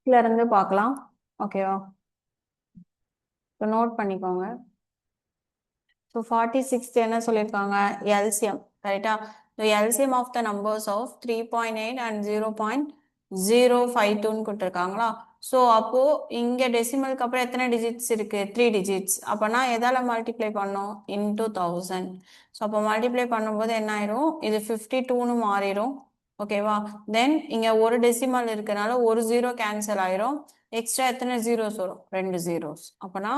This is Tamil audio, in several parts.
இதுல இருந்து பார்க்கலாம். ஓகேவா? இப்போ நோட் பண்ணிக்கோங்க. ஸோ 46 என்ன சொல்லியிருக்காங்க? எல்சிஎம். கரெக்டா? The LCM of the numbers of 3.8 and 0.052 கொடுத்துருக்காங்களா? ஸோ அப்போ இங்க டெசிமலுக்கு அப்புறம் எத்தனை டிஜிட்ஸ் இருக்கு? 3 டிஜிட்ஸ். அப்போனா எதால மல்டிப்ளை பண்ணோம்? இன்டூ 1000. ஸோ அப்போ மல்டிப்ளை பண்ணும்போது என்ன ஆயிரும்? இது 52ன்னு மாறிடும். ஓகேவா? தென் இங்க ஒரு டெசிமல் இருக்கனால ஒரு ஜீரோ கேன்சல் ஆயிரும். எக்ஸ்ட்ரா எத்தனை ஜீரோஸ் வரும்? 2 ஜீரோஸ். அப்போனா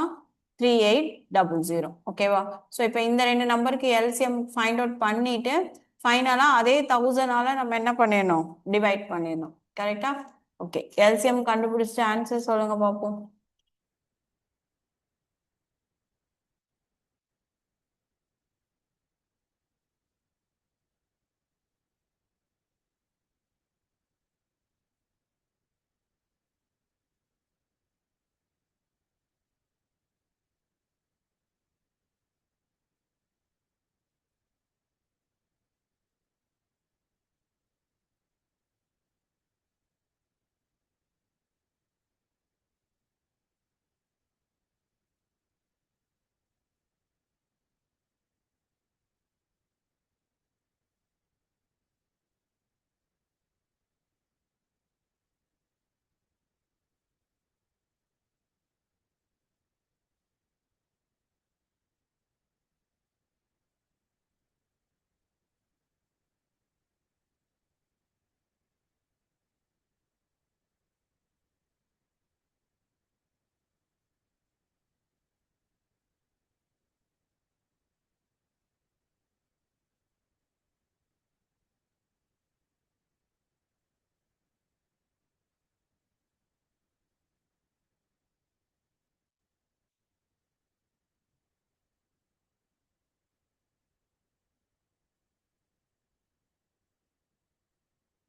3800. ஓகேவா? ஸோ இப்போ இந்த ரெண்டு நம்பருக்கு எல்சிஎம் ஃபைண்ட் அவுட் பண்ணிட்டு ஃபைனலாக அதே 1000ஆல நம்ம என்ன பண்ணிடணும்? டிவைட் பண்ணிடணும். கரெக்டா? ஓகே, எல்சிஎம் கண்டுபிடிச்சிட்டு ஆன்சர் சொல்லுங்க பார்ப்போம்.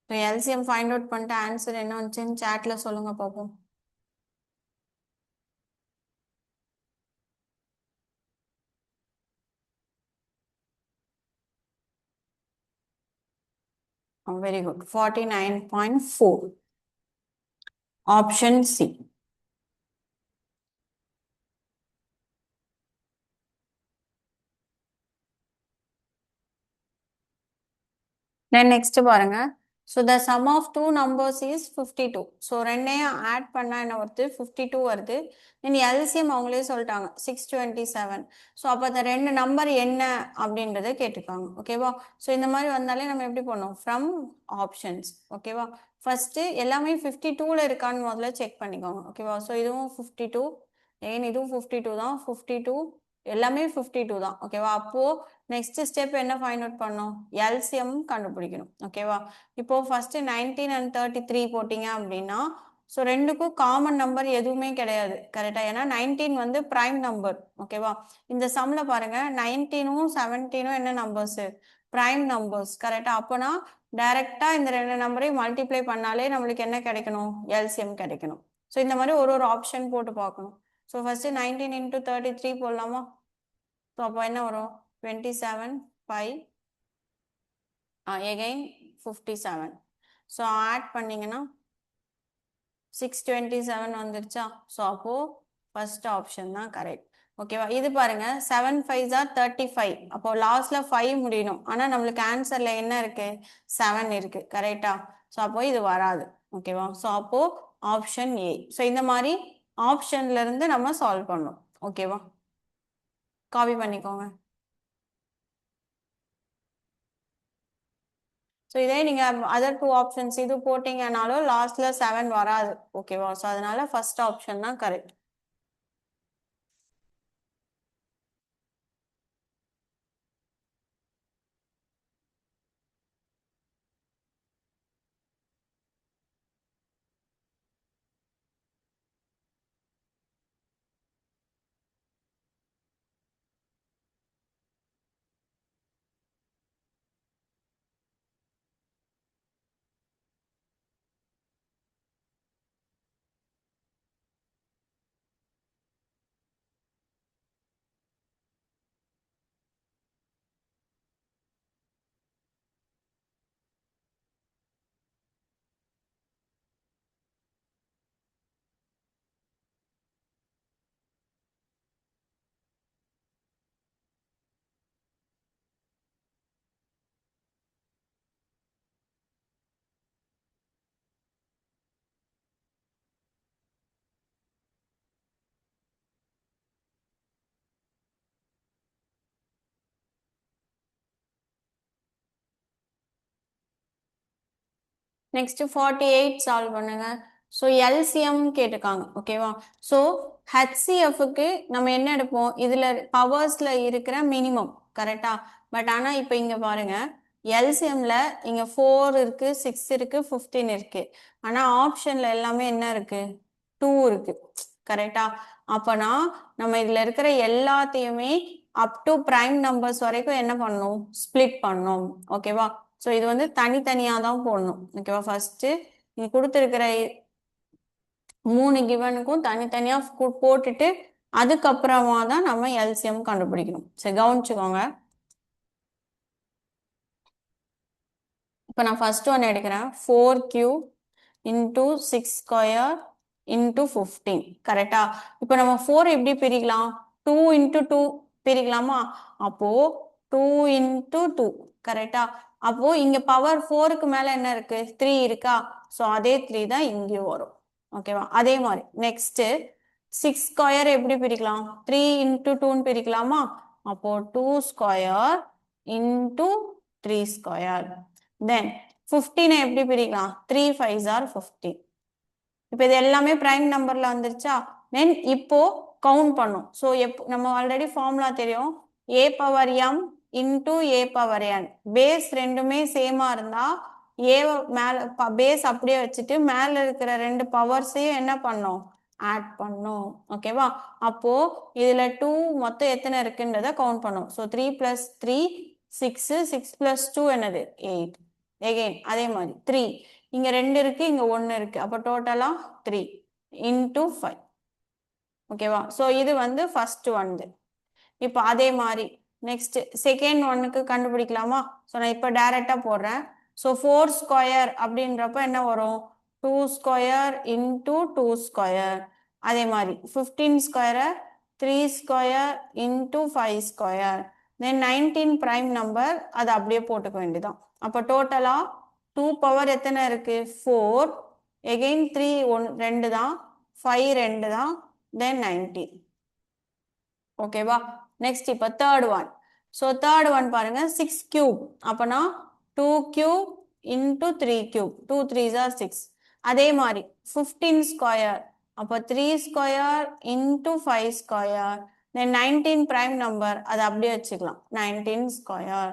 ஸோ எல்சிஎம் ஃபைண்ட் அவுட் பண்ணிட்டு ஆன்சர் என்ன வந்துச்சுன்னு சாட்ல சொல்லுங்க பார்ப்போம். Very good. 49.4. Option C. Then next பாருங்க. So the sum of two numbers is 52. So ரெண்டையும் ஆட் பண்ணா என்ன வருது? 52 வருது. தென் எல்சிஎம் அவங்களே சொல்லிட்டாங்க 627. ஸோ அப்போ அந்த ரெண்டு நம்பர் என்ன அப்படின்றத கேட்டுக்காங்க. ஓகேவா? ஸோ இந்த மாதிரி வந்தாலே நம்ம எப்படி பண்ணோம்? From options. ஓகேவா? ஃபர்ஸ்ட் எல்லாமே 52ல இருக்கான்னு முதல்ல செக் பண்ணிக்கோங்க. ஓகேவா? ஸோ இதுவும் 52, ஏன் இதுவும் 52 தான். 52 எல்லாமே 52 தான். ஓகேவா? அப்போ நெக்ஸ்ட் ஸ்டெப் என்ன ஃபைண்ட் அவுட் பண்ணோம்? எல்சிஎம் கண்டுபிடிக்கணும். ஓகேவா? இப்போ ஃபர்ஸ்ட் 19 and 33 போட்டீங்க அப்படின்னா ஸோ ரெண்டுக்கும் காமன் நம்பர் எதுவுமே கிடையாது. கரெக்டா? ஏன்னா 19 வந்து பிரைம் நம்பர். ஓகேவா? இந்த சம்ல பாருங்க 19ம் 17ம் என்ன நம்பர்ஸ்? Prime numbers. கரெக்டா? அப்போனா டைரக்டா இந்த ரெண்டு நம்பரையும் மல்டிப்ளை பண்ணாலே நம்மளுக்கு என்ன கிடைக்கணும்? எல்சிஎம் கிடைக்கணும். ஸோ இந்த மாதிரி ஒரு ஒரு ஆப்ஷன் போட்டு பார்க்கணும். ஸோ ஃபர்ஸ்ட் 19 into 33 போடலாமா? ஸோ அப்போ என்ன வரும்? 27 5 again 57. ஸோ ஆட் பண்ணீங்கன்னா 627 வந்துருச்சா? ஸோ அப்போ ஃபர்ஸ்ட் ஆப்ஷன் தான் கரெக்ட். ஓகேவா? இது பாருங்க 7 5s are 35. அப்போ லாஸ்ட்ல 5 முடியணும். ஆனா நம்மளுக்கு ஆன்சர்ல என்ன இருக்கு? 7 இருக்கு. கரெக்டா? ஸோ அப்போ இது வராது. ஓகேவா? ஸோ அப்போ ஆப்ஷன் ஏ. ஸோ இந்த மாதிரி ஆப்ஷன்ல இருந்து நம்ம சால்வ் பண்ணணும். ஓகேவா? காப்பி பண்ணிக்கோங்க. ஸோ இதே நீங்க அதர் டூ ஆப்ஷன்ஸ் இது போட்டீங்கன்னாலும் லாஸ்ட்ல 7 வராது. ஓகேவா? ஸோ அதனால ஃபர்ஸ்ட் ஆப்ஷன் தான் கரெக்ட். நெக்ஸ்ட் 48 சால்வ் பண்ணுங்க. ஸோ எல்சிஎம் கேட்டிருக்காங்க. ஓகேவா? ஸோ ஹெச்சிஎஃப்க்கு நம்ம என்ன எடுப்போம்? இதுல பவர்ஸ்ல இருக்கிற மினிமம் கரெக்டா? பட் ஆனா இப்போ இங்க பாருங்க, எல்சிஎம்ல இங்க 4 இருக்கு, 6 இருக்கு, 15 இருக்கு. ஆனா ஆப்ஷன்ல எல்லாமே என்ன இருக்கு? 2 இருக்கு. கரெக்டா? அப்பனா நம்ம இதுல இருக்கிற எல்லாத்தையுமே அப் டு பிரைம் நம்பர்ஸ் வரைக்கும் என்ன பண்ணணும்? ஸ்பிளிட் பண்ணணும். ஓகேவா? ஸோ இது வந்து தனித்தனியா தான் போடணும். ஓகேவா? ஃபர்ஸ்ட் நீ கொடுத்துருக்கிற 3 கிவனுக்கும் தனித்தனியா போட்டுட்டு அதுக்கப்புறமா தான் நம்ம எல்சிஎம் கண்டுபிடிக்கணும். சரி, கவனிச்சுக்கோங்க. இப்போ நான் ஃபர்ஸ்ட் ஒன் எடுக்கிறேன். 4Q into 6 square into 15. கரெக்டா? இப்போ நம்ம 4 எப்படி பிரிக்கலாம்? 2 இன்டூ 2 பிரிக்கலாமா? அப்போ 2 இன்டூ 2. கரெக்டா? அப்போ இங்க பவர் 4க்கு மேல என்ன இருக்கு? 3 இருக்கா? ஸோ அதே 3 தான் இங்கேயும் வரும். ஓகேவா? அதே மாதிரி நெக்ஸ்ட் 6 ஸ்கொயர் எப்படி பிரிக்கலாம்? 3 இன்டூ 2ன்னு பிரிக்கலாமா? அப்போ 2 ஸ்கொயர் இன்டூ 3 ஸ்கொயர். தென் 15 எப்படி பிரிக்கலாம்? 3 5s are 15. இப்போ இது எல்லாமே பிரைம் நம்பர்ல வந்துருச்சா? தென் இப்போ கவுண்ட் பண்ணும். ஸோ நம்ம ஆல்ரெடி ஃபார்முலா தெரியும். A power M into a power n. Base ரெண்டுமே சேமா இருந்தா ஏ மேல பேஸ் அப்படியே வச்சுட்டு மேல இருக்கிற ரெண்டு பவர்ஸையும் என்ன பண்ணும்? ஆட் பண்ணும். ஓகேவா? அப்போ இதுல 2 மொத்தம் எத்தனை இருக்குன்றத கவுண்ட் பண்ணும். ஸோ 3 + 3 6, 6 + 2 என்னது? 8. எகெயின் அதே மாதிரி 3 இங்க 2 இருக்கு, இங்க 1 இருக்கு. அப்போ டோட்டலா 3 இன்டூ 5. ஓகேவா? ஸோ இது வந்து ஃபர்ஸ்ட் வந்து. இப்போ அதே மாதிரி நெக்ஸ்ட் செகண்ட் ஒன்னுக்கு கண்டுபிடிக்கலாமா? ஸோ நான் இப்போ டைரக்டா போடுறேன். ஸோ 4 ஸ்கொயர் அப்படின்றப்ப என்ன வரும்? 2 ஸ்கொயர் இன்டூ 2 ஸ்கொயர். அதே மாதிரி 15 ஸ்கொயரை 3 ஸ்கொயர் இன்டூ 5 ஸ்கொயர். தென் 19 பிரைம் நம்பர், அது அப்படியே போட்டுக்க வேண்டியதான். அப்போ டோட்டலா 2 பவர் எத்தனை இருக்கு? 4. எகெயின் 3 2 தான், 5 2 தான், தென் 19. ஓகேவா? நெக்ஸ்ட் இப்போ third one. So third one பாருங்க, 6 கியூப். அப்பனா 2 cube into 3 cube. 2 3s are 6. அதே மாதிரி 15 ஸ்கொயர். அப்போ 3 ஸ்கொயர் இன்டூ 5 ஸ்கொயர். தென் 19 பிரைம் நம்பர், அதை அப்படியே வச்சுக்கலாம். 19 ஸ்கொயர்.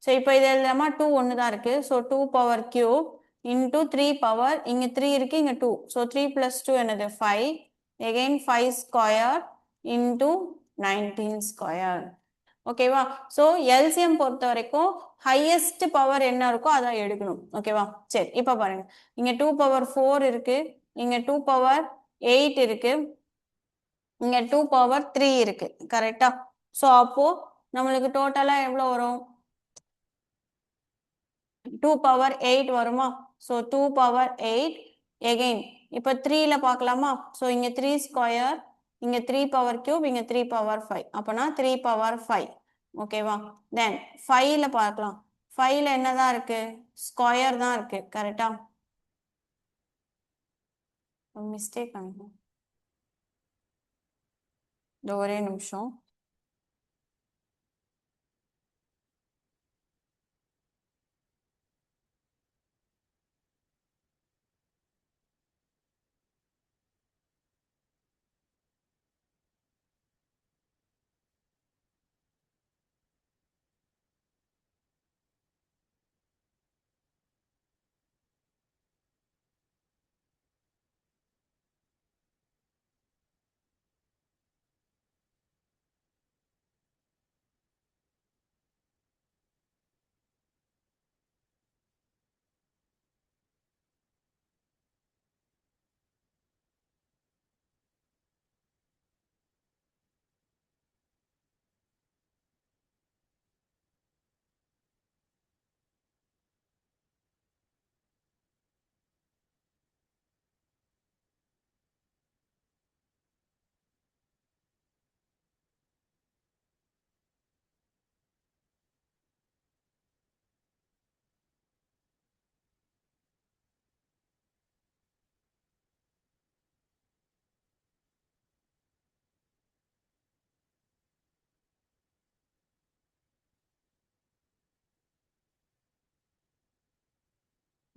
ஸோ இப்போ இது எழுதாம 2 ஒன்று தான் இருக்கு. So 2 power cube into 3 power, இங்க 3 இருக்கு, இங்க 2. ஸோ 3 + 2 என்னது? 5. Again 5 square into 19 square. ஓகேவா? ஸோ எல்சிஎம் பொறுத்த வரைக்கும் ஹையஸ்ட் பவர் என்ன இருக்கோ அதை எடுக்கணும். ஓகேவா? சரி, இப்போ பாருங்க, இங்க 2 பவர் 4 இருக்கு, இங்க 2 பவர் 8 இருக்கு, இங்க 2 பவர் 3 இருக்கு. கரெக்டா? ஸோ அப்போ நம்மளுக்கு டோட்டலா எவ்வளோ வரும்? 2 பவர் 8 வருமா? So 2 power 8. எகெயின் இப்போ 3ல பார்க்கலாமா? ஸோ இங்க 3 ஸ்கொயர், இங்க 3 பவர் கியூப், இங்க 3 பவர் 5. அப்போனா 3 பவர் 5. ஓகேவா? தென் 5ல பார்க்கலாம். 5ல என்னதான் இருக்கு? ஸ்கொயர் தான் இருக்கு. கரெக்டா? மிஸ்டேக் பண்ணிக்கணும். இந்த ஒரே நிமிஷம்.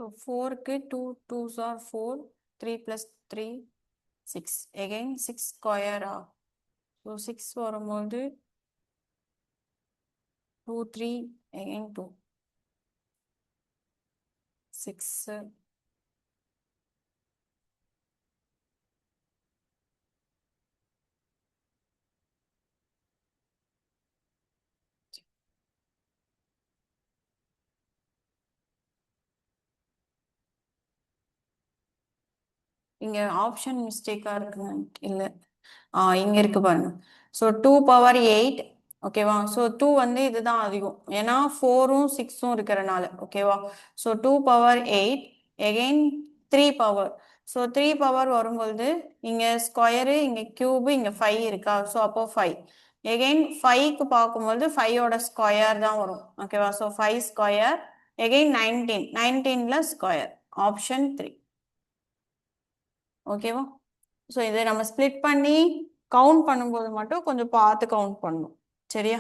So 4க்கு 2 2s are 4, 3 plus 3, 6. Again 6 square. So 6 வரும்போது 2, 3, again 2. 6. இங்க ஆப்ஷன் மிஸ்டேக்கா இருக்குங்க. இல்ல இங்க இருக்கு பாருங்க. So 2 power 8. ஓகேவா? ஸோ 2 வந்து இதுதான் அதிகம், ஏன்னா 4ம் 6ம் இருக்கிறனால. ஓகேவா? So 2 power 8 again 3 power. So 3 power வரும்பொழுது இங்க ஸ்கொயரு, இங்க கியூபு, இங்க 5 இருக்கா? ஸோ அப்போ 5 எகெயின் 5க்கு பார்க்கும்போது 5ஓட ஸ்கொயர் தான் வரும். ஓகேவா? So 5 square again 19. 19ல ஸ்கொயர். ஆப்ஷன் 3. ஓகேவா? ஸோ இதை நம்ம ஸ்ப்ளிட் பண்ணி கவுண்ட் பண்ணும்போது மட்டும் கொஞ்சம் பார்த்து கவுண்ட் பண்ணணும். சரியா?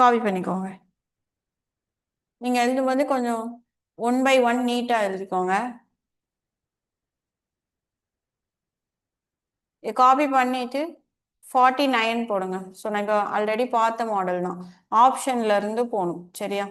காப்பி பண்ணிக்கோங்க. நீங்க எழுதும்போது கொஞ்சம் 1 by 1 நீட்டா எழுதிக்கோங்க. காப்பி பண்ணிட்டு 49 போடுங்க. ஸோ நான் இப்போ ஆல்ரெடி பார்த்த மாடல் தான். ஆப்ஷன்ல இருந்து போகணும். சரியா?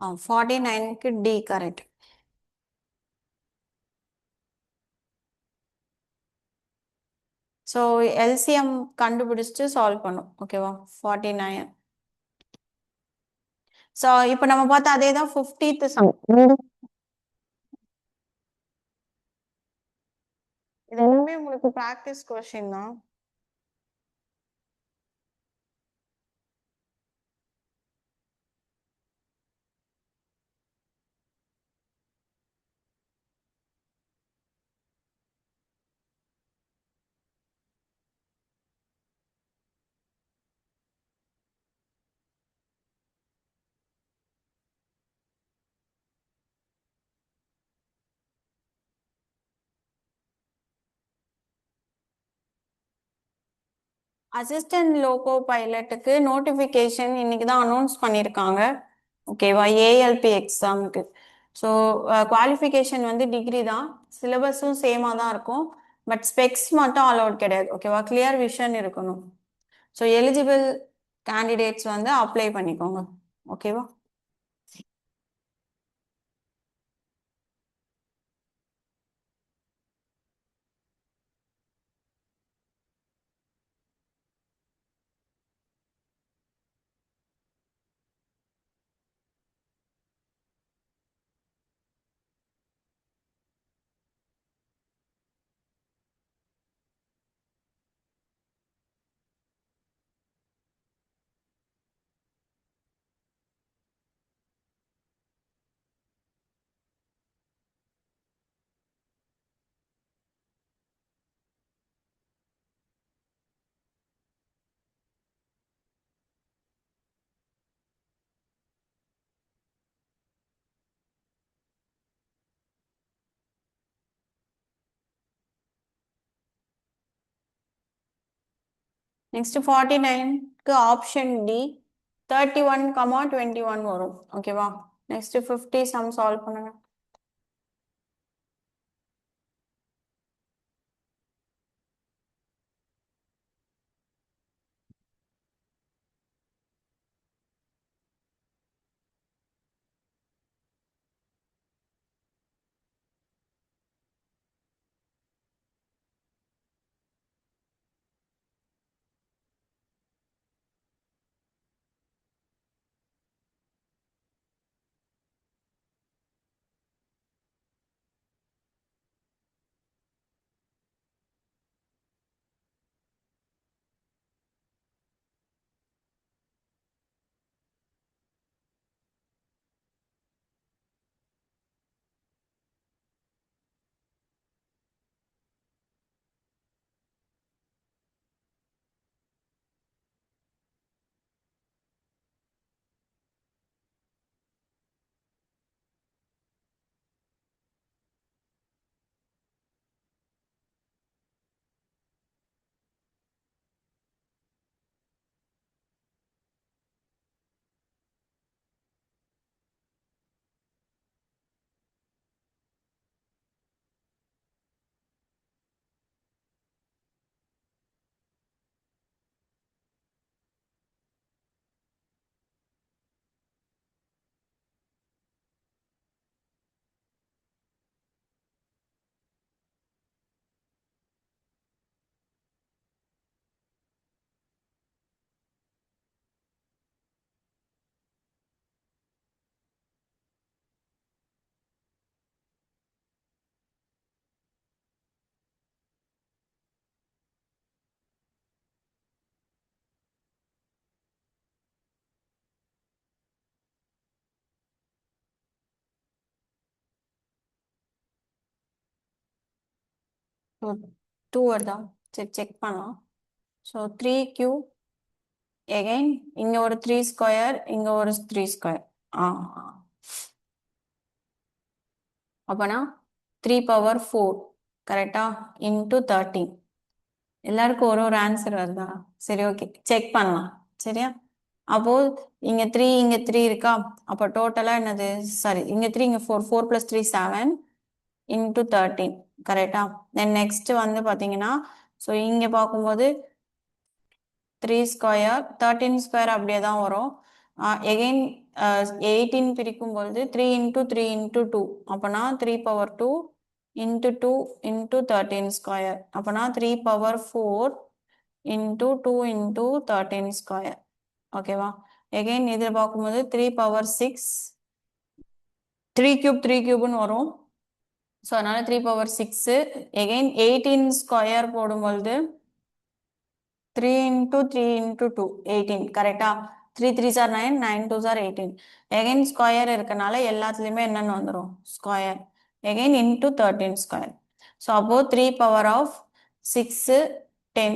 டி 49க்கு டி கரெக்ட். ஸோ எல்சிஎம் கண்டுபிடிச்சிட்டு சால்வ் பண்ணும். ஓகேவா? 49. ஸோ இப்போ நம்ம பார்த்தா அதே தான் 50th சம். இது எல்லாமே உங்களுக்கு ப்ராக்டிஸ் கொஸ்டின் தான். அசிஸ்டன்ட் லோகோ பைலட்டுக்கு நோட்டிஃபிகேஷன் இன்னைக்கு தான் அனௌன்ஸ் பண்ணியிருக்காங்க. ஓகேவா? ஏஎல்பி எக்ஸாமுக்கு. ஸோ குவாலிஃபிகேஷன் வந்து டிகிரி தான், சிலபஸும் சேமாக தான் இருக்கும். பட் ஸ்பெக்ஸ் மட்டும் அலௌட் கிடையாது. ஓகேவா? கிளியர் விஷன் இருக்கணும். ஸோ எலிஜிபிள் கேண்டிடேட்ஸ் வந்து அப்ளை பண்ணிக்கோங்க. ஓகேவா? நெக்ஸ்ட் 49க்கு ஆப்ஷன் டி 31, 21 வரும். ஓகேவா? நெக்ஸ்ட் 50 சம் சால்வ் பண்ணுங்க. ஸோ 2 வருதா? சரி செக் பண்ணலாம். ஸோ 3Q again இங்க ஒரு 3 ஸ்கொயர், இங்க ஒரு 3 ஸ்கொயர். அப்பனா 3 பவர் 4 கரெக்டா இன்டூ 13. எல்லாருக்கும் ஒரு ஒரு ஆன்சர் வருதா? சரி ஓகே செக் பண்ணலாம். சரியா? அப்போ இங்க 3 இங்க 3 இருக்கா? அப்போ டோட்டலா என்னது? சாரி இங்க 3 இங்க 4, 4 plus 3 7 இன்டூ 13 கரெக்டா? தென் நெக்ஸ்ட் வந்து பாத்தீங்கன்னா ஸோ இங்க பார்க்கும்போது 3 ஸ்கொயர் 13 ஸ்கொயர் அப்படியே தான் வரும். எகெயின் 18 பிரிக்கும் பொழுது 3 இன்டூ 3 இன்டூ 2 அப்போனா 3 பவர் 2 இன்டூ 2 இன்டூ 13 ஸ்கொயர் அப்போனா 3 பவர் 4 இன்டூ 2 இன்டூ 13 ஸ்கொயர். ஓகேவா? எகெயின் இதில் பார்க்கும்போது 3 பவர் 6 3 கியூப்னு வரும். ஸோ அதனால 3 power 6 again 18 square போடும்பொழுது 3 into 3 into 2 18 கரெக்டா? 3 3s are 9 9 2s are 18 again square இருக்கனால எல்லாத்துலயுமே என்னன்னு வந்துடும் square again into 13 square. So அப்போ 3 பவர் ஆஃப் 6 10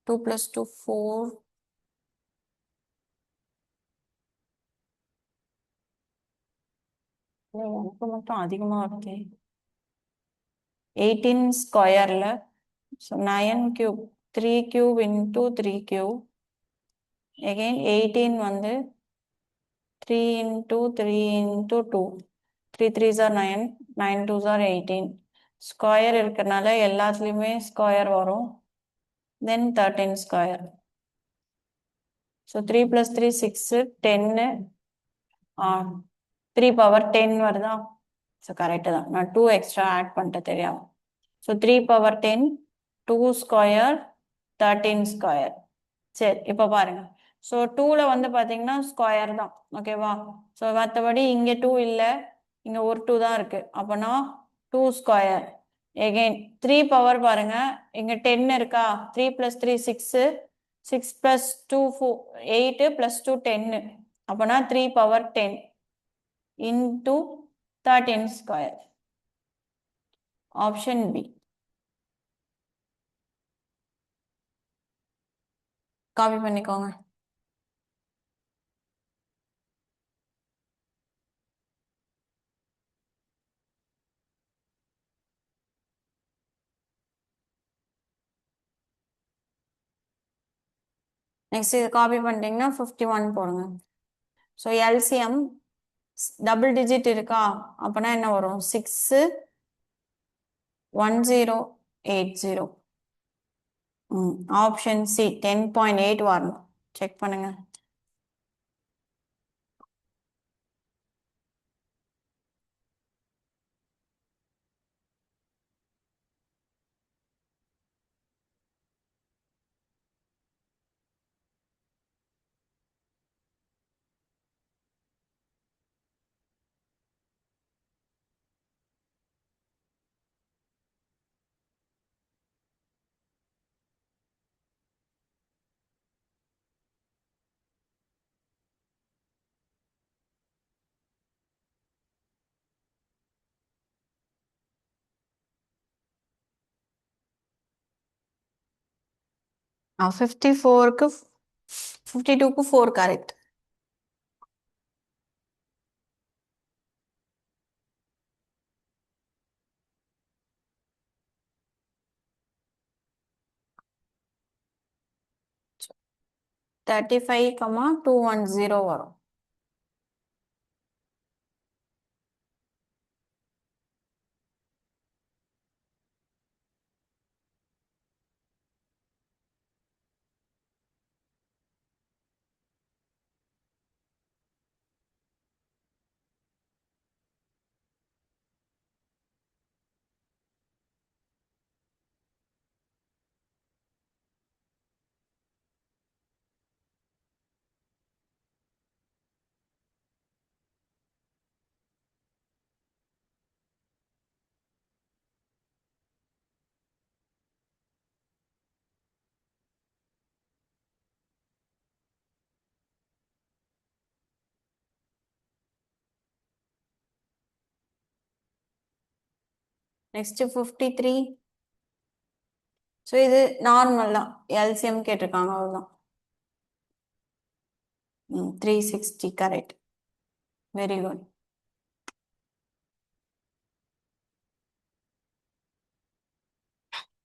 2 plus 2 4 எனக்கு மட்டும் அதிகமா இருக்கு 18 ஸ்கொயர்ல so 9 cube 3 cube into 3 cube again 18 வந்து 3 into 3 into 2 3 3s are 9 9 2s are 18 square இருக்கறனால எல்லாத்துலயுமே ஸ்கொயர் வரும் then 13 square. So 3 plus 3 6 10 3 power 10 வருதா? ஸோ கரெக்டு தான், நான் 2 எக்ஸ்ட்ரா ஆட் பண்ணிட்டேன் தெரியாம. So 3 power 10 2 square 13 square. சரி இப்போ பாருங்க. ஸோ 2ல வந்து பார்த்தீங்கன்னா ஸ்கொயர் தான் ஓகேவா? ஸோ மற்றபடி இங்கே 2 இல்லை, இங்கே ஒரு 2 தான் இருக்கு. அப்போனா 2 ஸ்கொயர் எகெயின் 3 பவர் பாருங்க, இங்கே 10 இருக்கா? 3 plus 3 6 6 plus 2 4 8 plus 2 10 அப்போனா 3 power 10 into 13 square. Option B. Copy பண்ணிக்கோங்க. நெக்ஸ்ட் இது காப்பி பண்ணிட்டீங்கன்னா 51 போடுங்க. ஸோ எல்சிஎம் டபுள் டிஜிட் இருக்கா? அப்போனா என்ன வரும்? 6 1080. ஆப்ஷன் சி 10.8 வரணும். செக் பண்ணுங்க. ஆ 54க்கு 52க்கு 4 கரெக்ட். தேர்ட்டி ஃபைவ் கமா 210 வரும். நெக்ஸ்ட் 53. ஸோ இது நார்மல் தான், எல்சிஎம் கேட்டிருக்காங்க அவ்வளோதான். 360 கரெக்ட். Very good.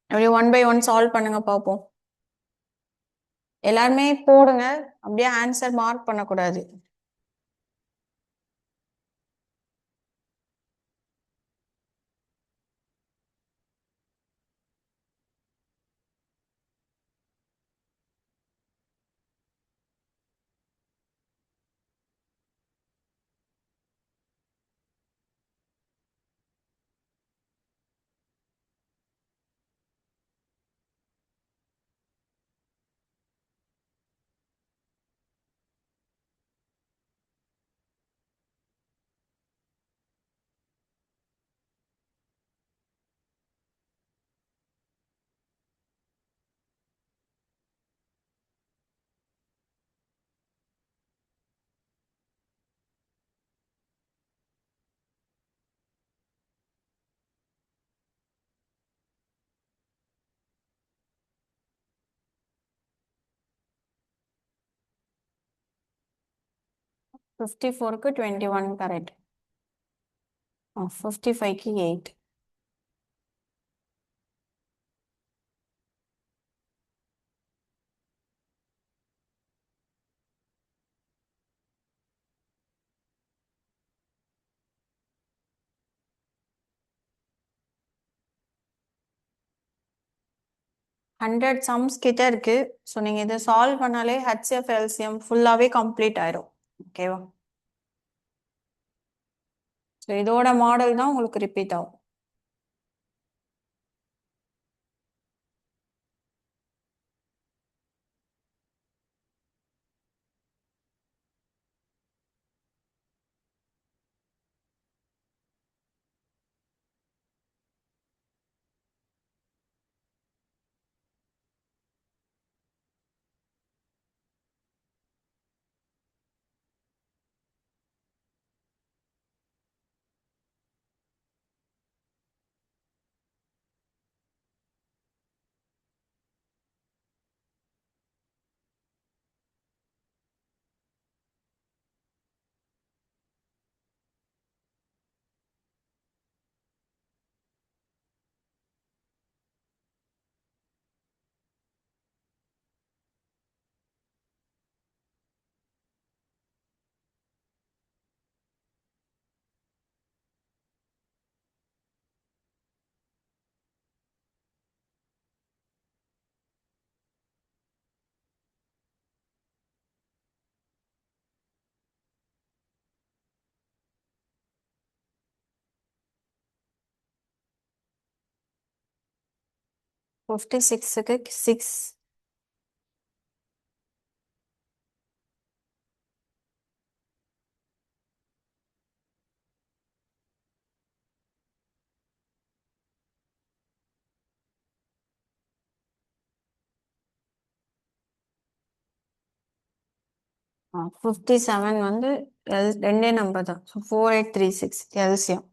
அப்படியே ஒன் பை ஒன் சால்வ் பண்ணுங்க பார்ப்போம். எல்லாருமே போடுங்க, அப்படியே ஆன்சர் மார்க் பண்ணக்கூடாது. ஃபிஃப்டி ஃபோருக்கு 21 கரெக்ட். 55க்கு 8. ஹண்ட்ரட் சம்ஸ் கிட்ட இருக்கு. ஸோ நீங்க இதை சால்வ் பண்ணாலே ஹெச்எஃப் எல்சிஎம் ஃபுல்லாவே கம்ப்ளீட் ஆயிரும். ஓகேவா? ஸோ இதோட மாடல் தான் உங்களுக்கு ரிப்பீட் ஆகும். ஃபிஃப்டி சிக்ஸுக்கு 6. ஃபிஃப்டி செவன் வந்து ரெண்டே நம்பர் தான். So 4836 LCM.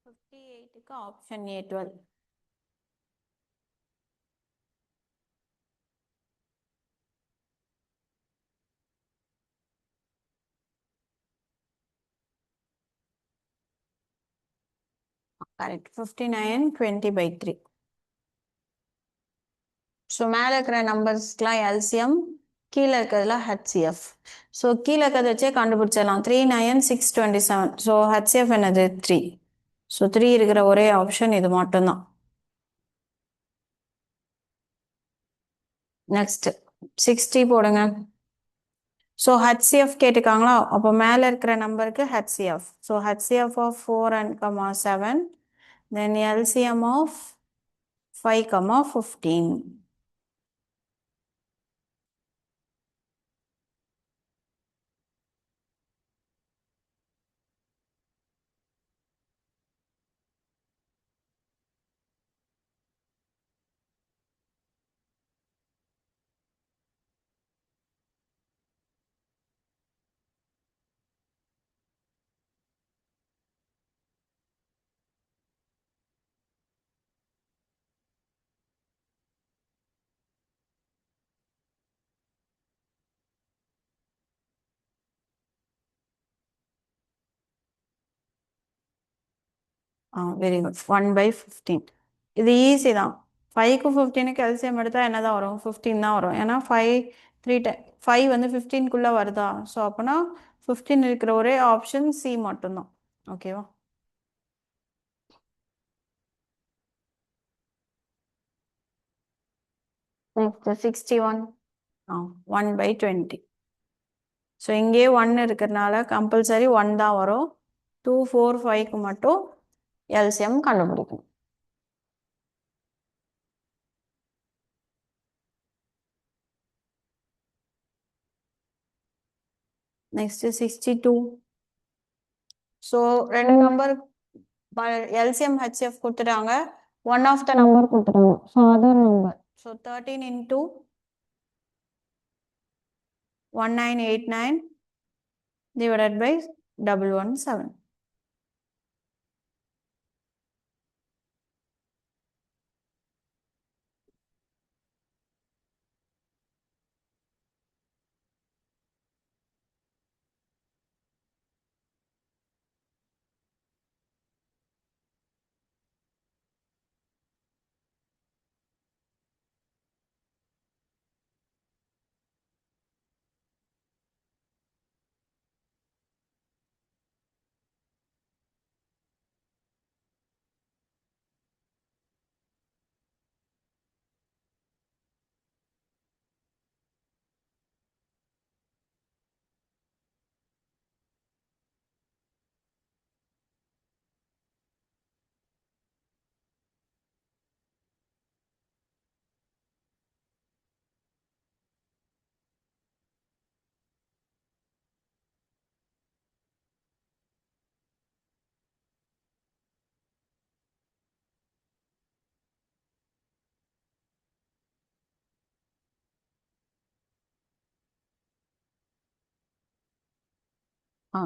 58க்கு ஆப்ஷன் ஏ 12. Correct. 59 20/3. ஸோ மேலே இருக்கிற நம்பர்ஸ்க்குலாம் எல்சிஎம், கீழே இருக்கிறதுல ஹெச்சிஎஃப். ஸோ கீழே இருக்கிறத வச்சே கண்டுபிடிச்சிடலாம். 3 9 6 27. ஸோ ஹெச்சிஎஃப் என்னது 3. ஸோ 3 இருக்கிற ஒரே ஆப்ஷன் இது மட்டும்தான். நெக்ஸ்ட் 60 போடுங்க. ஸோ ஹெச்சிஎஃப் கேட்டுக்காங்களா, அப்போ மேலே இருக்கிற நம்பருக்கு HCF. So HCF of 4 and 7, then LCM of 5, 15. Very good. 1/15. இது ஈஸி தான். 5க்கு 15க்கு எல்சிஎம் எடுத்தால் என்ன தான் வரும்? 15 தான் வரும். ஏன்னா 5 5 வந்து 15க்குள்ளே வருதா? ஸோ அப்போனா 15 இருக்கிற ஒரே ஆப்ஷன் சி மட்டும்தான். ஓகேவா? நெக்ஸ்ட் 61. 1/20. ஸோ இங்கே 1 இருக்கிறதுனால கம்பல்சரி 1 தான் வரும். 2 4 5க்கு மட்டும் எல்சிஎம் கண்டுபிடிக்கும். நெக்ஸ்ட் 62. ஸோ ரெண்டு நம்பர் எல்சிஎம் ஹெச்எஃப் கொடுத்துட்டாங்க. ஒன் ஆஃப் த நம்பர் கொடுத்துட்டாங்க. So other number. So 13 into 1989 divided by 117.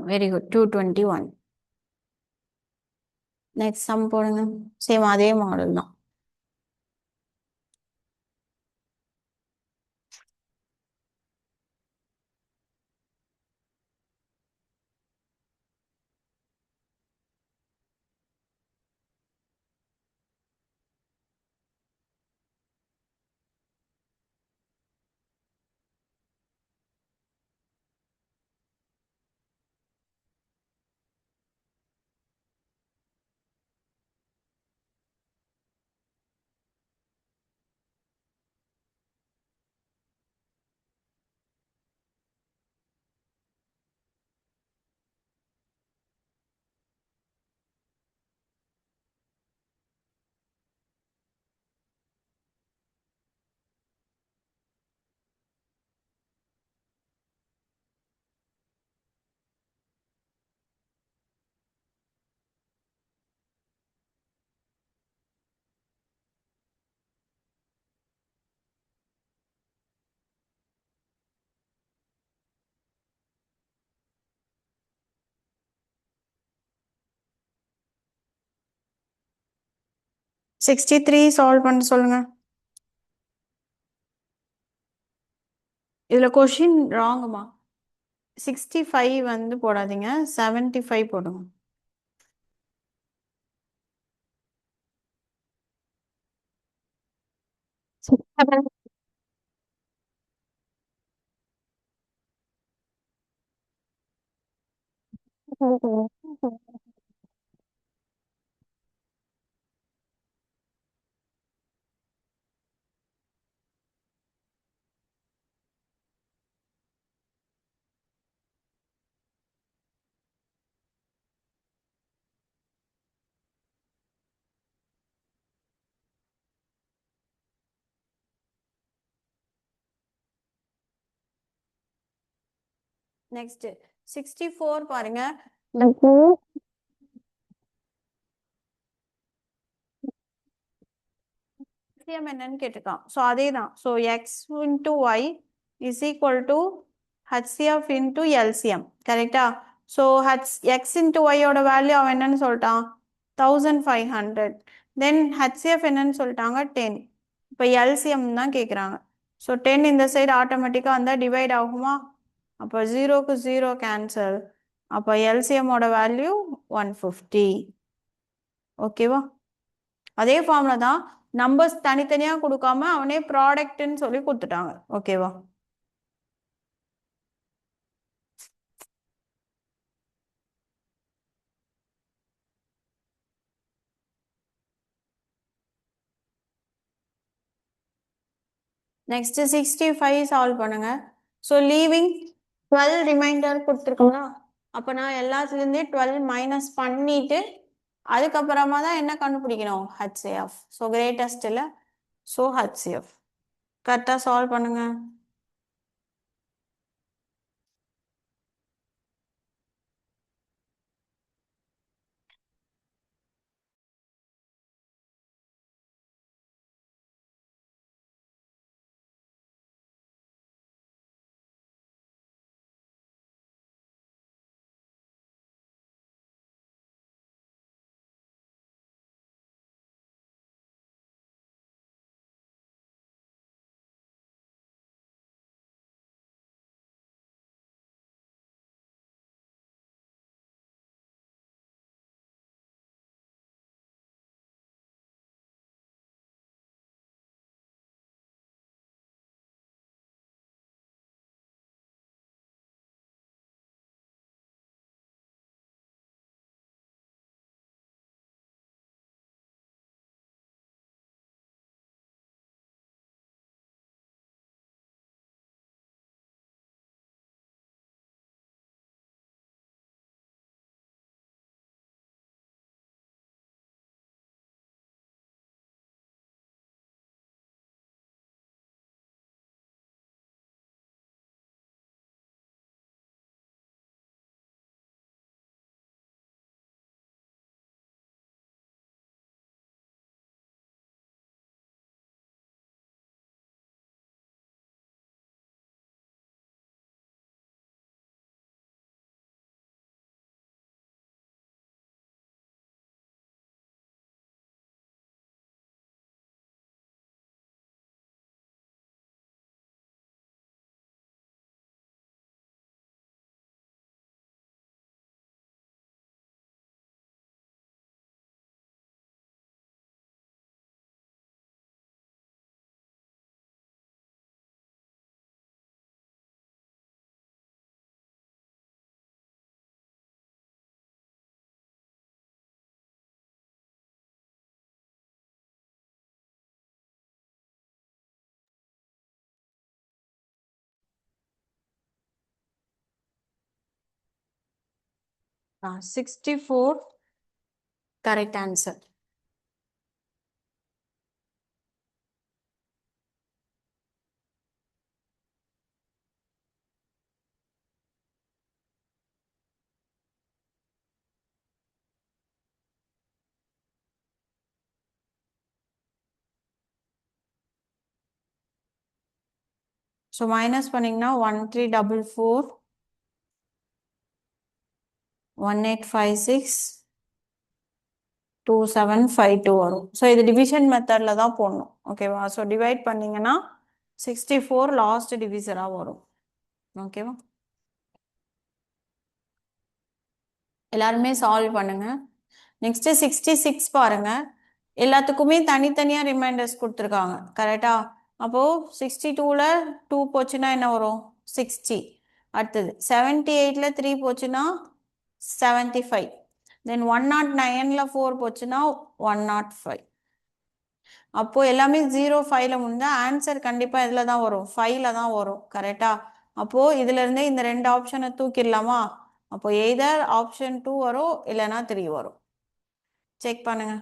Very good. 221. Next sum போடுங்க. சேம் அதே மாடல் தான். 63 சால்வ் பண்ண சொல்லுங்க. இதுல கொஷின் ராங்குமா. 65 வந்து போடாதீங்க, 75 போடுங்க. நெக்ஸ்ட் 64 பாருங்க. LCM என்னன்னு கேட்டிருக்கான். ஸோ அதே தான். So x into y is equal to HCF into LCM. கரெக்டா? ஸோ எக்ஸ் இன்டூ ஒய்யோட வேல்யூ அவன் என்னன்னு சொல்லிட்டான், 1500. தென் ஹச்சிஎஃப் என்னன்னு சொல்லிட்டாங்க, 10. இப்போ எல்சிஎம் தான் கேட்குறாங்க. ஸோ 10 இந்த சைடு ஆட்டோமேட்டிக்காக வந்தால் டிவைட் ஆகுமா? அப்போ 0க்கு 0 கேன்சல். அப்போ எல்சிஎம்மோட வேல்யூ 150. ஓகேவா? அதே ஃபார்ம்ல தான் நம்பர்ஸ் தனித்தனியா கொடுக்காம அவனே ப்ராடக்ட்னு சொல்லி கொடுத்துட்டாங்க. ஓகேவா? நெக்ஸ்ட் 65 சால்வ் பண்ணுங்க. ஸோ லீவிங் 12 ரிமைண்டர் கொடுத்துருக்கோங்களா, அப்போ நான் எல்லாத்துலேருந்தே 12 மைனஸ் பண்ணிட்டு அதுக்கப்புறமா தான் என்ன கண்டுபிடிக்கணும், ஹச்சிஎஃப். ஸோ கிரேட்டஸ்ட் இல்லை, ஸோ ஹச்சிஎஃப். கரெக்டாக சால்வ் பண்ணுங்க. Ah, 64 correct answer. So minus பண்ணிங்கன்னா 1344, 1856, 2752 வரும். ஸோ இது டிவிஷன் மெத்தடில் தான் போடணும். ஓகேவா? ஸோ டிவைட் பண்ணிங்கன்னா 64 லாஸ்ட் டிவிசராக வரும். ஓகேவா? எல்லாருமே சால்வ் பண்ணுங்க. நெக்ஸ்ட் 66 பாருங்க. எல்லாத்துக்குமே தனித்தனியாக ரிமைண்டர்ஸ் கொடுத்துருக்காங்க. கரெக்டா? அப்போது 62ல் 2 போச்சுன்னா என்ன வரும்? 60. அடுத்தது 78ல் 3 போச்சுன்னா 75. தென் 109ல் 4 போச்சுன்னா 105. அப்போ எல்லாமே 05ல் முடிஞ்சா ஆன்சர் கண்டிப்பாக இதில் தான் வரும், 5ல் தான் வரும். கரெக்டா? அப்போது இதுலேருந்தே இந்த 2 ஆப்ஷனை தூக்கிடலாமா? அப்போ எய்தர் ஆப்ஷன் 2 வரும், இல்லைன்னா 3 வரும். செக் பண்ணுங்க.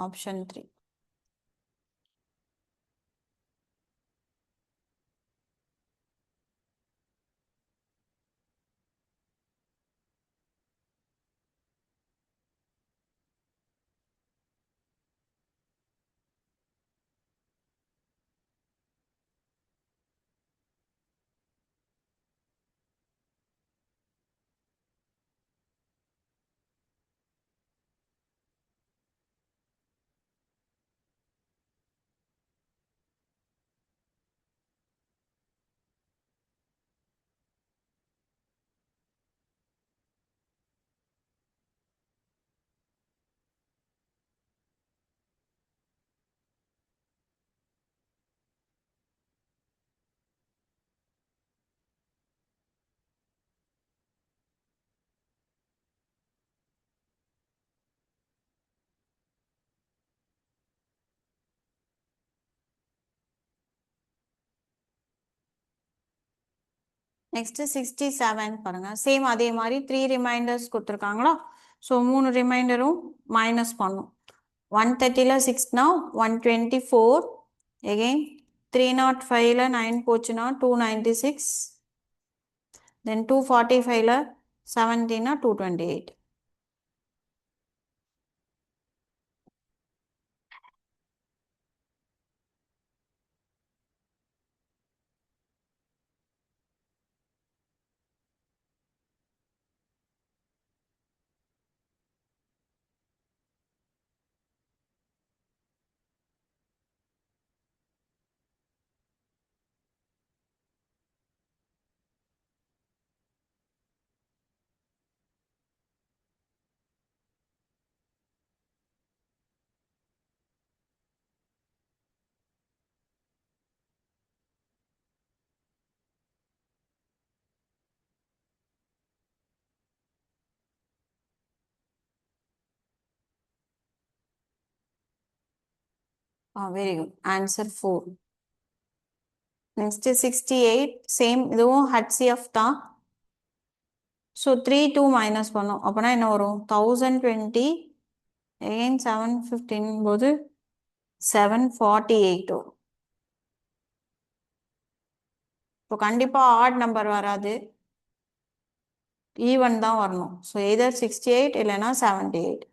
ஆப்ஷன் 3. நெக்ஸ்ட் 67 பாருங்க. சேம் அதே மாதிரி 3 ரிமைண்டர்ஸ் கொடுத்துருக்காங்களா? ஸோ 3 ரிமைண்டரும் மைனஸ் பண்ணும். 130ல் 6னா 124. எகெயின் 305ல் 9 போச்சுன்னா 296. தென் 245ல் 17னா 228. Very good. Answer 4. Next 68 same, இதுவும் HCF தான். ஸோ 3 2 மைனஸ் பண்ணோம். அப்போனா என்ன வரும்? 1020. எகெயின் 715 போது 748 வரும். இப்போ கண்டிப்பாக ஆட் நம்பர் வராது, ஈவன் தான் வரணும். ஸோ எதர் 68 இல்லைன்னா 78.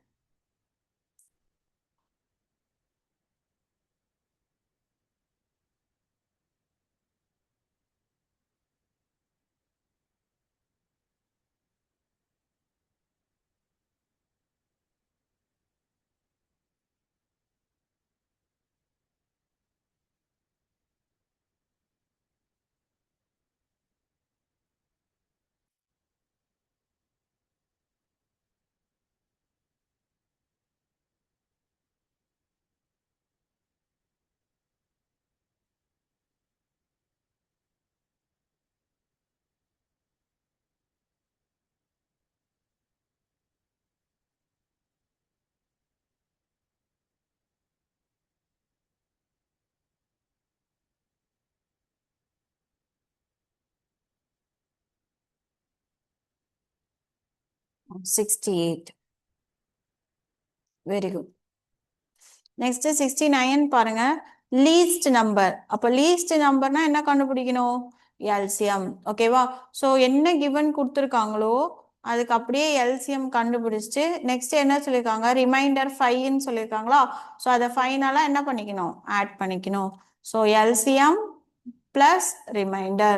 Very good. நெக்ஸ்ட் 69 பாருங்க. Least number. அப்போ லீஸ்ட் நம்பர்னா என்ன கண்டுபிடிக்கணும்? எல்சிஎம். ஓகேவா? ஸோ என்ன கிவன் கொடுத்துருக்காங்களோ அதுக்கு அப்படியே எல்சிஎம் கண்டுபிடிச்சிட்டு நெக்ஸ்ட் என்ன சொல்லியிருக்காங்க? ரிமைண்டர் 5ன்னு சொல்லியிருக்காங்களா? ஸோ அதை ஃபைனலாக என்ன பண்ணிக்கணும்? ஆட் பண்ணிக்கணும். So LCM plus remainder.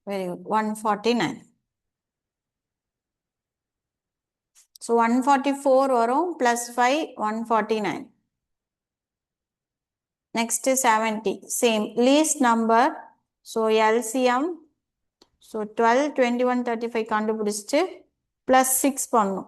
Very good. 149. So 144 வரும் plus 5 149. Next is 70. Same least number. So LCM. So 12 21 35 கண்டுபிடிச்சிட்டு plus 6 பண்ணும்.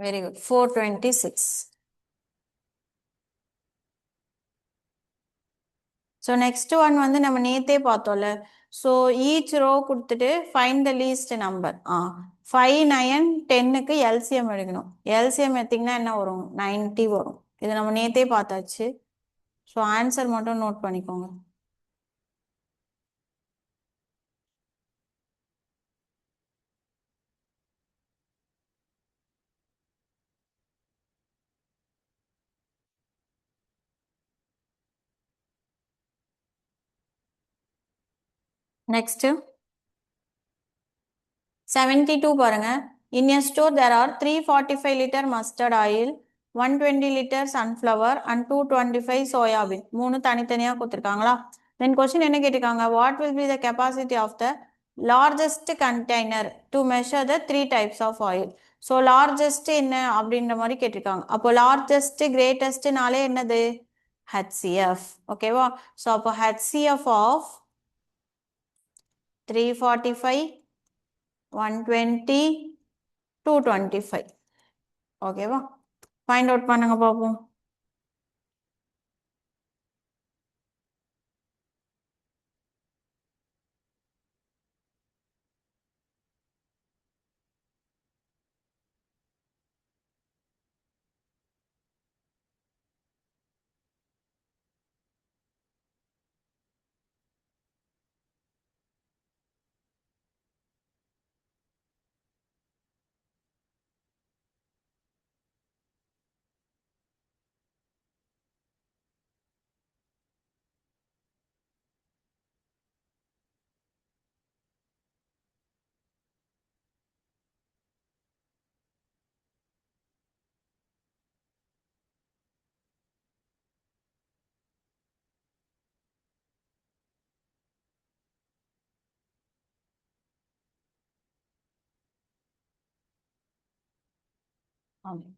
Very good. 426. So next one வந்து நம்ம நேத்தே பார்த்தோம்ல. So each row கொடுத்துட்டு find the least number. 5 9 10க்கு LCM எடுக்கணும். LCM எடுத்தீங்கன்னா என்ன வரும்? 90 வரும். இது நம்ம நேத்தே பார்த்தாச்சு. So answer மட்டும் நோட் பண்ணிக்கோங்க. Next 72 பாருங்க. In a store there are 345 liter mustard oil, 120 liter sunflower and 225 soya bean. மூணு தனித்தனியா கொடுத்துருக்காங்களா? Then question என்ன கேட்டிருக்காங்க? What will be the capacity of the largest container to measure the three types of oil? So largest என்ன அப்படின்ற மாதிரி கேட்டிருக்காங்க. அப்போ largest greatest நாளே என்னது? HCF. ஓகேவா? So அப்போ HCF of 345 120 225. ஓகேவா? ஃபைண்ட் அவுட் பண்ணுங்க பாப்போம்.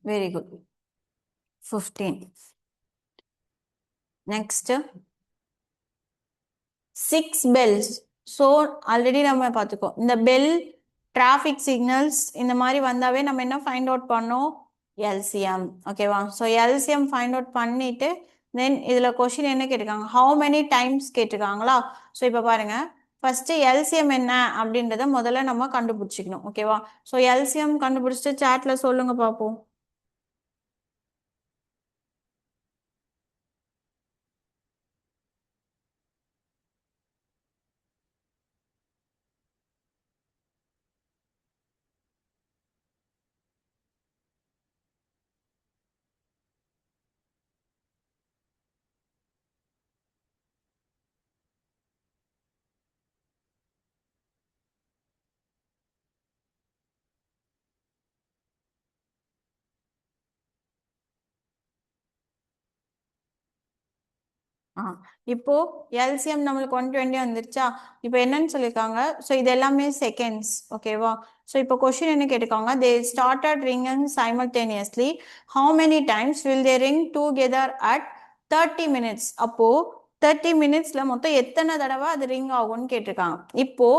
Very good. 15. Next 6 bells. So already நம்ம பார்த்துக்கோம். இந்த bell traffic signals இந்த மாதிரி வந்தாவே நம்ம என்ன find out பண்ணோம்? LCM. ஓகேவா? So LCM find out பண்ணிட்டு then இதுல question என்ன கேட்டிருக்காங்க? How many times கேட்டிருக்காங்களா? So இப்போ பாருங்க ஃபர்ஸ்ட் எல்சிஎம் என்ன அப்படின்றத முதல்ல நம்ம கண்டுபிடிச்சிக்கணும். ஓகேவா? ஸோ எல்சிஎம் கண்டுபிடிச்சிட்டு சாட்ல சொல்லுங்க பார்ப்போம். ஆ இப்போ எல்சிஎம் நம்மளுக்கு 120 வந்துருச்சா? இப்போ என்னன்னு சொல்லியிருக்காங்க? ஸோ இது எல்லாமே செகண்ட்ஸ். ஓகேவா? ஸோ இப்போ கொஸ்டின் என்ன கேட்டிருக்காங்க? They started ringing simultaneously how many times will they ring together at 30 minutes. அப்போ 30 மினிட்ஸ்ல மொத்தம் எத்தனை தடவை அது ரிங் ஆகும்னு கேட்டிருக்காங்க. இப்போ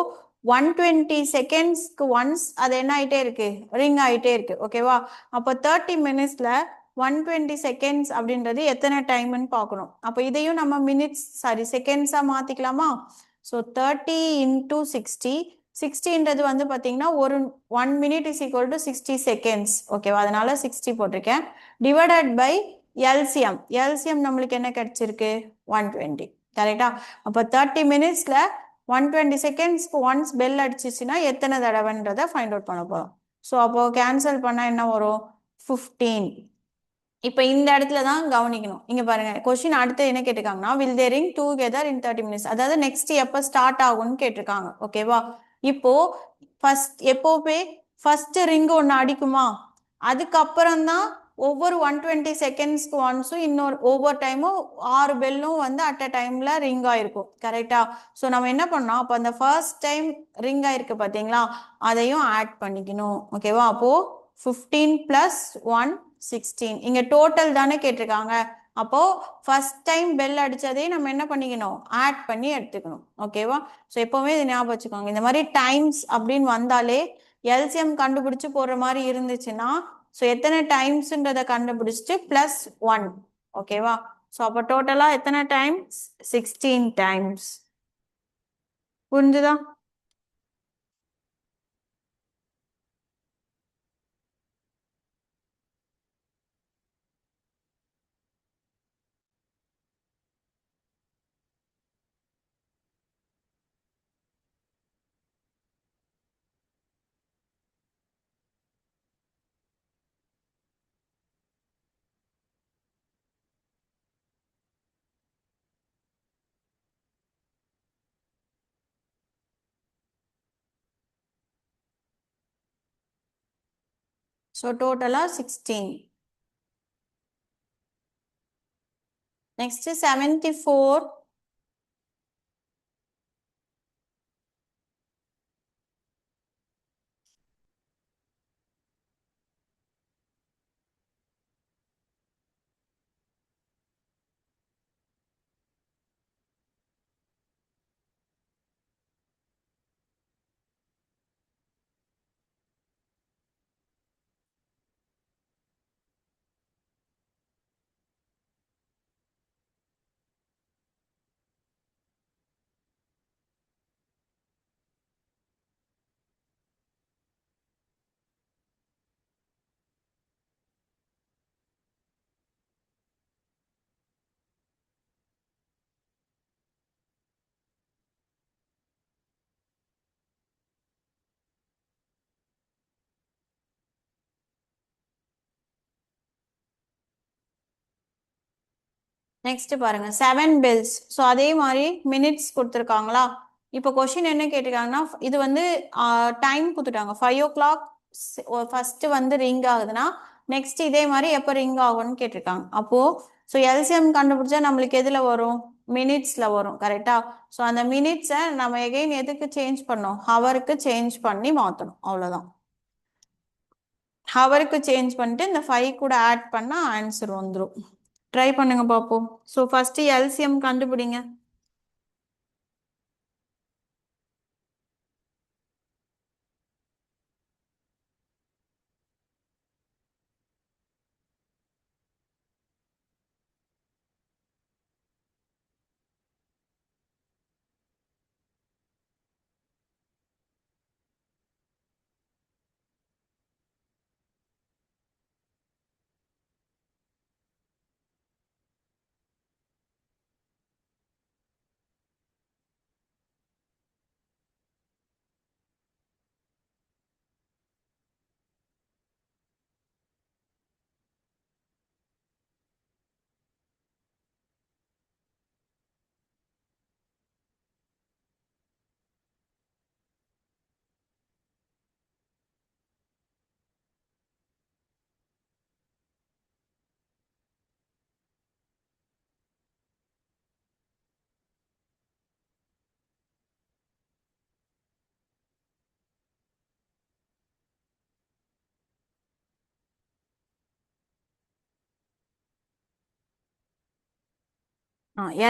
120 செகண்ட்ஸ்க்கு ஒன்ஸ் அது என்ன ஆயிட்டே இருக்கு? ரிங் ஆயிட்டே இருக்கு. ஓகேவா? அப்போ 30 மினிட்ஸ்ல 120 செகண்ட்ஸ் அப்படின்றது எத்தனை டைம்னு பார்க்கணும். அப்போ இதையும் நம்ம மினிட்ஸ் செகண்ட்ஸா மாத்திக்கலாமா? ஸோ 30 இன்டூ 60, 60ன்றது வந்து பார்த்தீங்கன்னா ஒரு 1 minute is equal to 60 seconds. ஓகேவா? அதனால 60 போட்டிருக்கேன். Divided by LCM. எல்சிஎம் நம்மளுக்கு என்ன கிடைச்சிருக்கு? 120. கரெக்டா? அப்போ 30 மினிட்ஸ்ல 120 செகண்ட்ஸ்க்கு ஒன்ஸ் பெல் அடிச்சிச்சுன்னா எத்தனை தடவைன்றதை ஃபைண்ட் அவுட் பண்ண போறோம். ஸோ அப்போ கேன்சல் பண்ணா என்ன வரும்? 15. இப்ப இந்த இடத்துல தான் கவனிக்கணும். இங்க பாருங்க, கொஸ்டின் அடுத்து என்ன கேட்டிருக்காங்கன்னா will they ring together in 30 minutes. அதாவது நெக்ஸ்ட் எப்ப ஸ்டார்ட் ஆகும்னு கேட்டிருக்காங்க. ஓகேவா? இப்போ ஃபர்ஸ்ட் எப்போவே ஃபர்ஸ்ட் ரிங் ஒன்னு அடிக்குமா, அதுக்கப்புறம் தான் ஒவ்வொரு 120 செகண்ட்ஸ்க்கு ஒன்ஸும் இன்னொரு ஒவ்வொரு டைமும் 6 பெல்லும் வந்து அட் அ டைம்ல ரிங் ஆயிருக்கும். கரெக்டா? ஸோ நம்ம என்ன பண்ணோம், அப்போ அந்த ஃபர்ஸ்ட் டைம் ரிங் ஆயிருக்கு பாத்தீங்களா, அதையும் ஆட் பண்ணிக்கணும். ஓகேவா? அப்போ 15 பிளஸ் 1 16. இங்க டோட்டல் தானே கேட்டிருக்காங்க. அப்போ ஃபர்ஸ்ட் டைம் பெல் அடிச்சதே நம்ம என்ன பண்ணிக்கணும், ஆட் பண்ணி எடுத்துக்கணும். ஓகேவா? ஸோ எப்பவுமே இது ஞாபகம் வச்சுக்கோங்க. இந்த மாதிரி டைம்ஸ் அப்படின்னு வந்தாலே எல்சிஎம் கண்டுபிடிச்சு போடுற மாதிரி இருந்துச்சுன்னா ஸோ எத்தனை டைம்ஸ்ன்றதை கண்டுபிடிச்சிட்டு பிளஸ் 1. ஓகேவா? ஸோ அப்போ டோட்டலா எத்தனை டைம்ஸ்? 16 டைம்ஸ். புரிஞ்சுதா? ஸோ டோட்டலா 16. நெக்ஸ்ட் 74. நெக்ஸ்ட் பாருங்க 7 பெல்ஸ். ஸோ அதே மாதிரி மினிட்ஸ் கொடுத்துருக்காங்களா? இப்போ கொஸ்டின் என்ன கேட்டிருக்காங்கன்னா இது வந்து டைம் கொடுத்துட்டாங்க 5 o'clock ஃபர்ஸ்ட் வந்து ரிங் ஆகுதுன்னா நெக்ஸ்ட் இதே மாதிரி எப்போ ரிங் ஆகும்னு கேட்டிருக்காங்க. அப்போ ஸோ எல்சிஎம் கண்டுபிடிச்சா நம்மளுக்கு எதுல வரும்? மினிட்ஸ்ல வரும். கரெக்டா? ஸோ அந்த மினிட்ஸை நம்ம எகைன் எதுக்கு சேஞ்ச் பண்ணோம்? ஹவருக்கு சேஞ்ச் பண்ணி மாற்றணும். அவ்வளோதான். ஹவருக்கு சேஞ்ச் பண்ணிட்டு இந்த 5 கூட ஆட் பண்ணா ஆன்சர் வந்துடும். ட்ரை பண்ணுங்க பார்ப்போம். ஸோ ஃபர்ஸ்ட் எல்சிஎம் கண்டுபிடிங்க.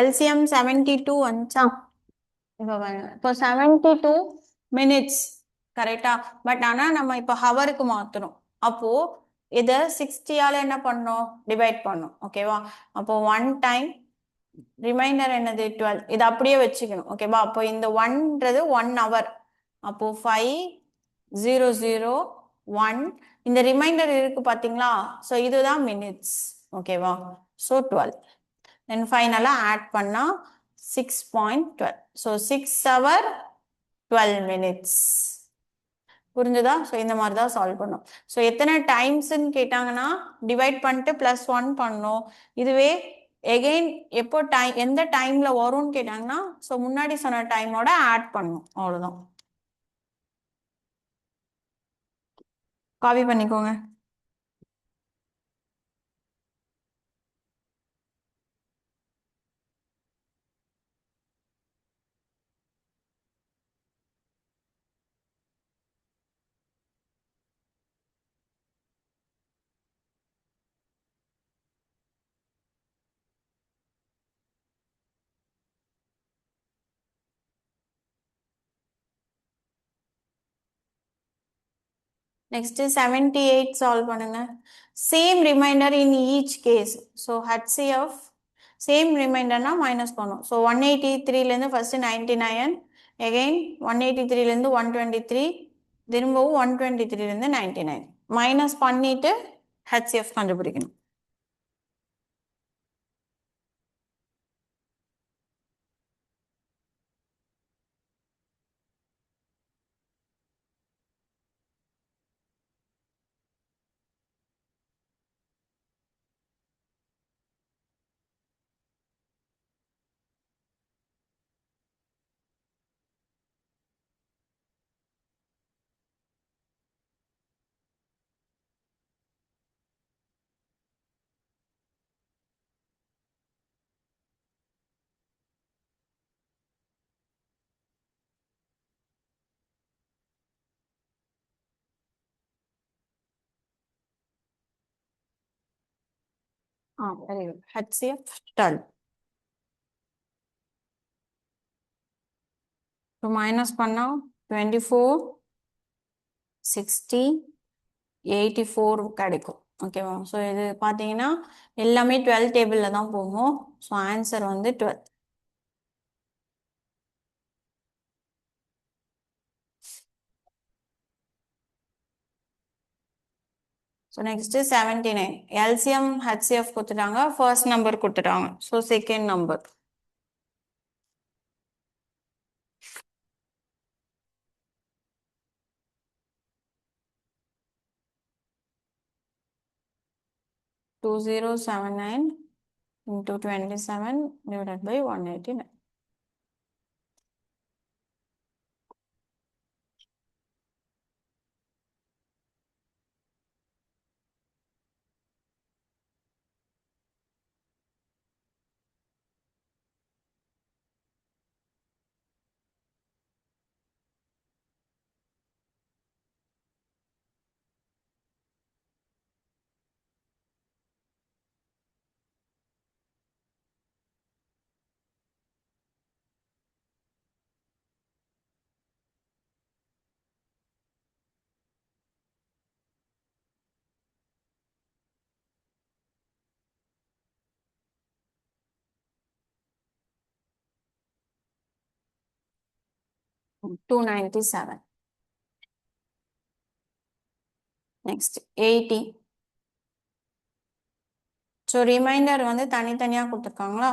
LCM 72 வந்துச்சா இப்போ 72 மினிட்ஸ் கரெக்டா பட் ஆனால் நம்ம இப்போ ஹவருக்கு மாற்றணும் அப்போ இதை 60ஆல் என்ன பண்ணோம் டிவைட் பண்ணோம் ஓகேவா அப்போ 1 டைம் ரிமைண்டர் என்னது 12 இது அப்படியே வச்சுக்கணும் ஓகேவா அப்போ இந்த 1ன்றது 1 ஹவர் அப்போ 500 1 இந்த ரிமைண்டர் இருக்கு பாத்தீங்களா ஸோ இதுதான் மினிட்ஸ் ஓகேவா ஸோ 12 தென் ஃபைனலாக ஆட் பண்ணால் 6.12 ஸோ 6 hour 12 minutes புரிஞ்சுதா ஸோ இந்த மாதிரி தான் சால்வ் பண்ணும் ஸோ எத்தனை டைம்ஸ்ன்னு கேட்டாங்கன்னா டிவைட் பண்ணிட்டு +1 பண்ணணும் இதுவே எகெயின் எப்போ டைம் எந்த டைம்ல வரும்னு கேட்டாங்கன்னா ஸோ முன்னாடி சொன்ன டைமோட ஆட் பண்ணணும் அவ்வளோதான் காப்பி பண்ணிக்கோங்க Next is 78 solve பண்ணுங்க same reminder in each case so HCF same reminderனா minus பண்ணும் so 183 ல இருந்து first 99 again 183 ல இருந்து 123 திரும்பவும் 123 ல இருந்து 99 minus பண்ணிட்டு HCF கண்டுபிடிக்கணும் very good HCF 12 so minus பண்ணா 24 60 84 கிடைக்கும் ஓகேவா ஸோ இது பார்த்தீங்கன்னா எல்லாமே 12 டேபிளில் தான் போகும் ஸோ ஆன்சர் வந்து 12 ஸோ நெக்ஸ்ட் 79 எல்சிஎம் ஹெச்சிஎஃப் கொடுத்துட்டாங்க ஃபர்ஸ்ட் நம்பர் கொடுத்துட்டாங்க so second number two zero seven nine into 27 divided by 189 297 next 80 so remainder வந்து தனித்தனியாக கொடுத்துருக்காங்களா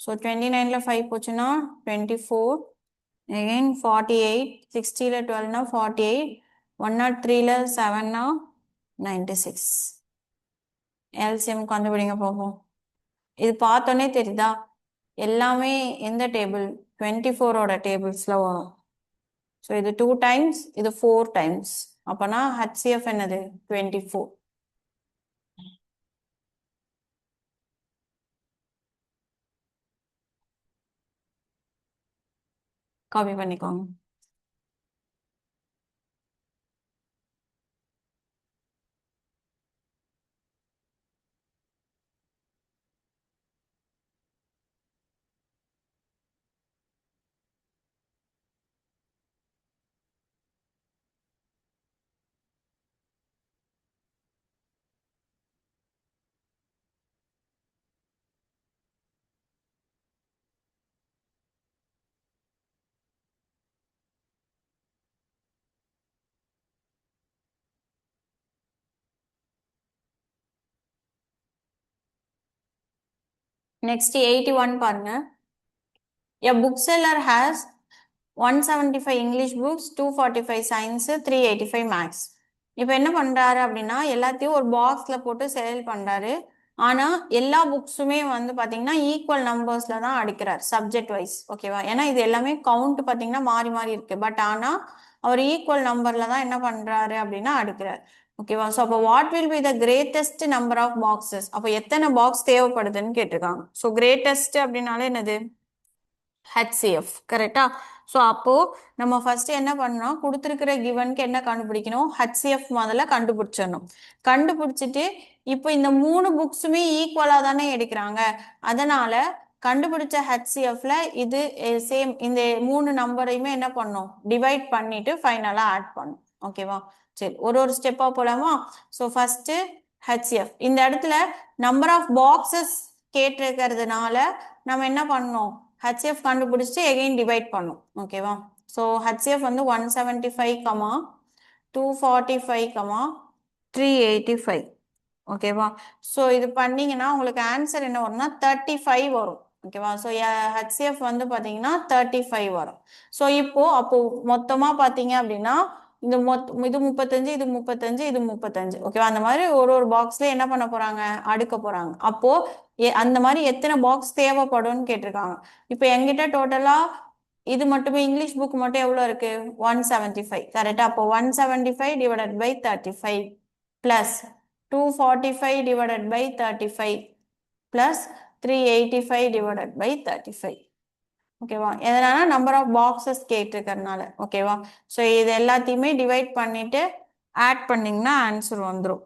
ஸோ 29ல 5 போச்சுன்னா 24 again 48 60ல 12னா 48 103ல 7னா 96 எல்சிஎம் கண்டுபிடிங்க போகும் இது பார்த்தோன்னே தெரியுதா எல்லாமே எந்த டேபிள் 24ஓட டேபிள்ஸ்ல வரும் ஸோ இது 2 டைம்ஸ் இது 4 டைம்ஸ் அப்போனா ஹெச்சிஎஃப் என்னது 24 காப்பி பண்ணிக்கோங்க நெக்ஸ்ட் 81 பாருங்க. A bookseller has 175 English books, 245 science, 385 maths. இப்போ என்ன பண்றாரு அப்படின்னா எல்லாத்தையும் ஒரு பாக்ஸ்ல போட்டு சேல் பண்றாரு. ஆனா எல்லா புக்ஸுமே வந்து பாத்தீங்கன்னா ஈக்குவல் நம்பர்ஸ்ல தான் அடிக்கிறார் சப்ஜெக்ட் வைஸ். ஓகேவா? ஏன்னா இது எல்லாமே கவுண்ட் பாத்தீங்கன்னா மாறி மாறி இருக்கு. பட் ஆனா அவர் ஈக்குவல் நம்பர்ல தான் என்ன பண்றாரு அப்படின்னா அடுக்கிறார். ஓகேவா? ஸோ அப்போ what will be the greatest number of boxes? அப்போ எத்தனை பாக்ஸ் தேவைப்படுதுன்னு கேட்டிருக்காங்க. ஸோ கிரேட்டஸ்ட் அப்படின்னாலே என்னது? HCF. கரெக்டா? ஸோ அப்போ நம்ம ஃபர்ஸ்ட் என்ன பண்ணணும், கொடுத்துருக்கிற கிவனுக்கு என்ன கண்டுபிடிக்கணும்? HCF முதல்ல கண்டுபிடிச்சிடணும். கண்டுபிடிச்சிட்டு இப்போ இந்த 3 புக்ஸுமே ஈக்குவலா தானே எடுக்கிறாங்க. அதனால கண்டுபிடிச்ச HCFல இது சேம், இந்த 3 நம்பரையுமே என்ன பண்ணும்? டிவைட் பண்ணிட்டு ஃபைனலா ஆட் பண்ணும். ஓகேவா? சரி, ஒரு ஒரு ஸ்டெப்பா போலாமா? So first HCF. இந்த இடத்துல நம்பர் ஆஃப் பாக்ஸஸ் கேட்டிருக்கிறதுனால நம்ம என்ன பண்ணணும்? HCF கண்டுபிடிச்சிட்டு எகைன் டிவைட் பண்ணும். ஓகேவா? ஸோ HCF வந்து 175, 245, 385. ஓகேவா? ஸோ இது பண்ணீங்கன்னா உங்களுக்கு ஆன்சர் என்ன வரும்னா 35 வரும். ஓகேவா? ஸோ HCF வந்து பார்த்தீங்கன்னா 35 வரும். ஸோ அப்போ மொத்தமா பார்த்தீங்க அப்படின்னா இது 35, இது 35, இது 35. ஓகேவா? அந்த மாதிரி ஒரு ஒரு பாக்ஸ்ல என்ன பண்ண போறாங்க? அடுக்க போறாங்க. அப்போ அந்த மாதிரி எத்தனை பாக்ஸ் தேவைப்படும்னு கேட்டிருக்காங்க. இப்போ என்கிட்ட டோட்டலா இது மட்டுமே இங்கிலீஷ் புக் மட்டும் எவ்வளோ இருக்கு? 175. கரெக்டா? அப்போ 175 divided by 35 plus 245 divided by 35 plus 385 divided by 35. ஓகேவா? எதனால நம்பர் ஆஃப் பாக்ஸஸ் கேட்டிருக்கறனால. ஓகேவா? ஸோ இது எல்லாத்தையுமே டிவைட் பண்ணிட்டு ஆட் பண்ணீங்கன்னா ஆன்சர் வந்துடும்.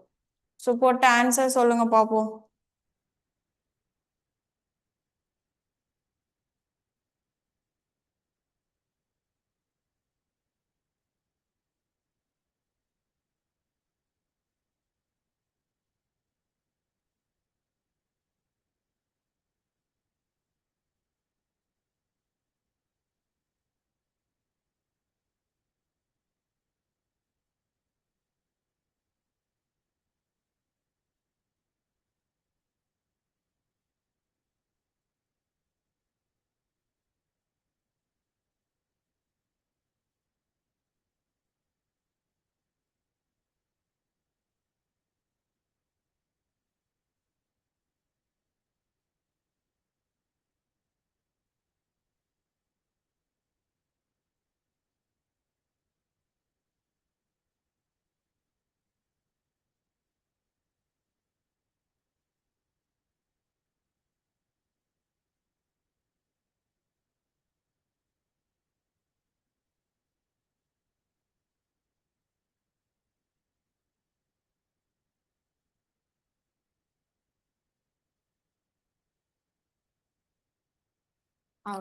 ஸோ போட்ட ஆன்சர் சொல்லுங்க பார்ப்போம்.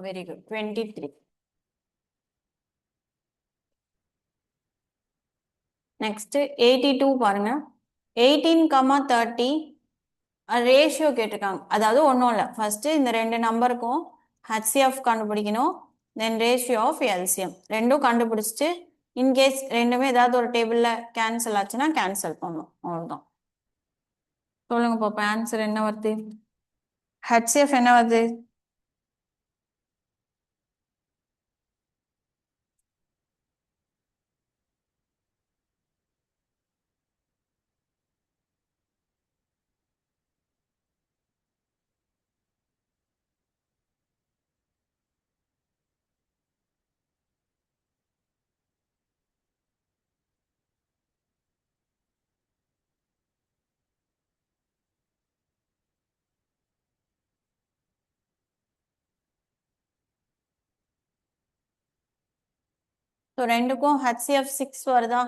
Very good. 23. நெக்ஸ்ட் 82 பாருங்க. 18, 30 ரேஷியோ கேட்டிருக்காங்க. அதாவது ஒன்றும் இல்லை, ஃபர்ஸ்ட் இந்த ரெண்டு நம்பருக்கும் HCF கண்டுபிடிக்கணும். தென் ரேஷியோ ஆஃப் LCM ரெண்டும் கண்டுபிடிச்சிட்டு இன்கேஸ் ரெண்டுமே ஏதாவது ஒரு டேபிள்ல கேன்சல் ஆச்சுன்னா கேன்சல் பண்ணணும். அவ்வளோதான். சொல்லுங்க பாப்பா, ஆன்சர் என்ன வருது? HCF என்ன வருது? ஸோ ரெண்டுக்கும் HCF 6 வருதா?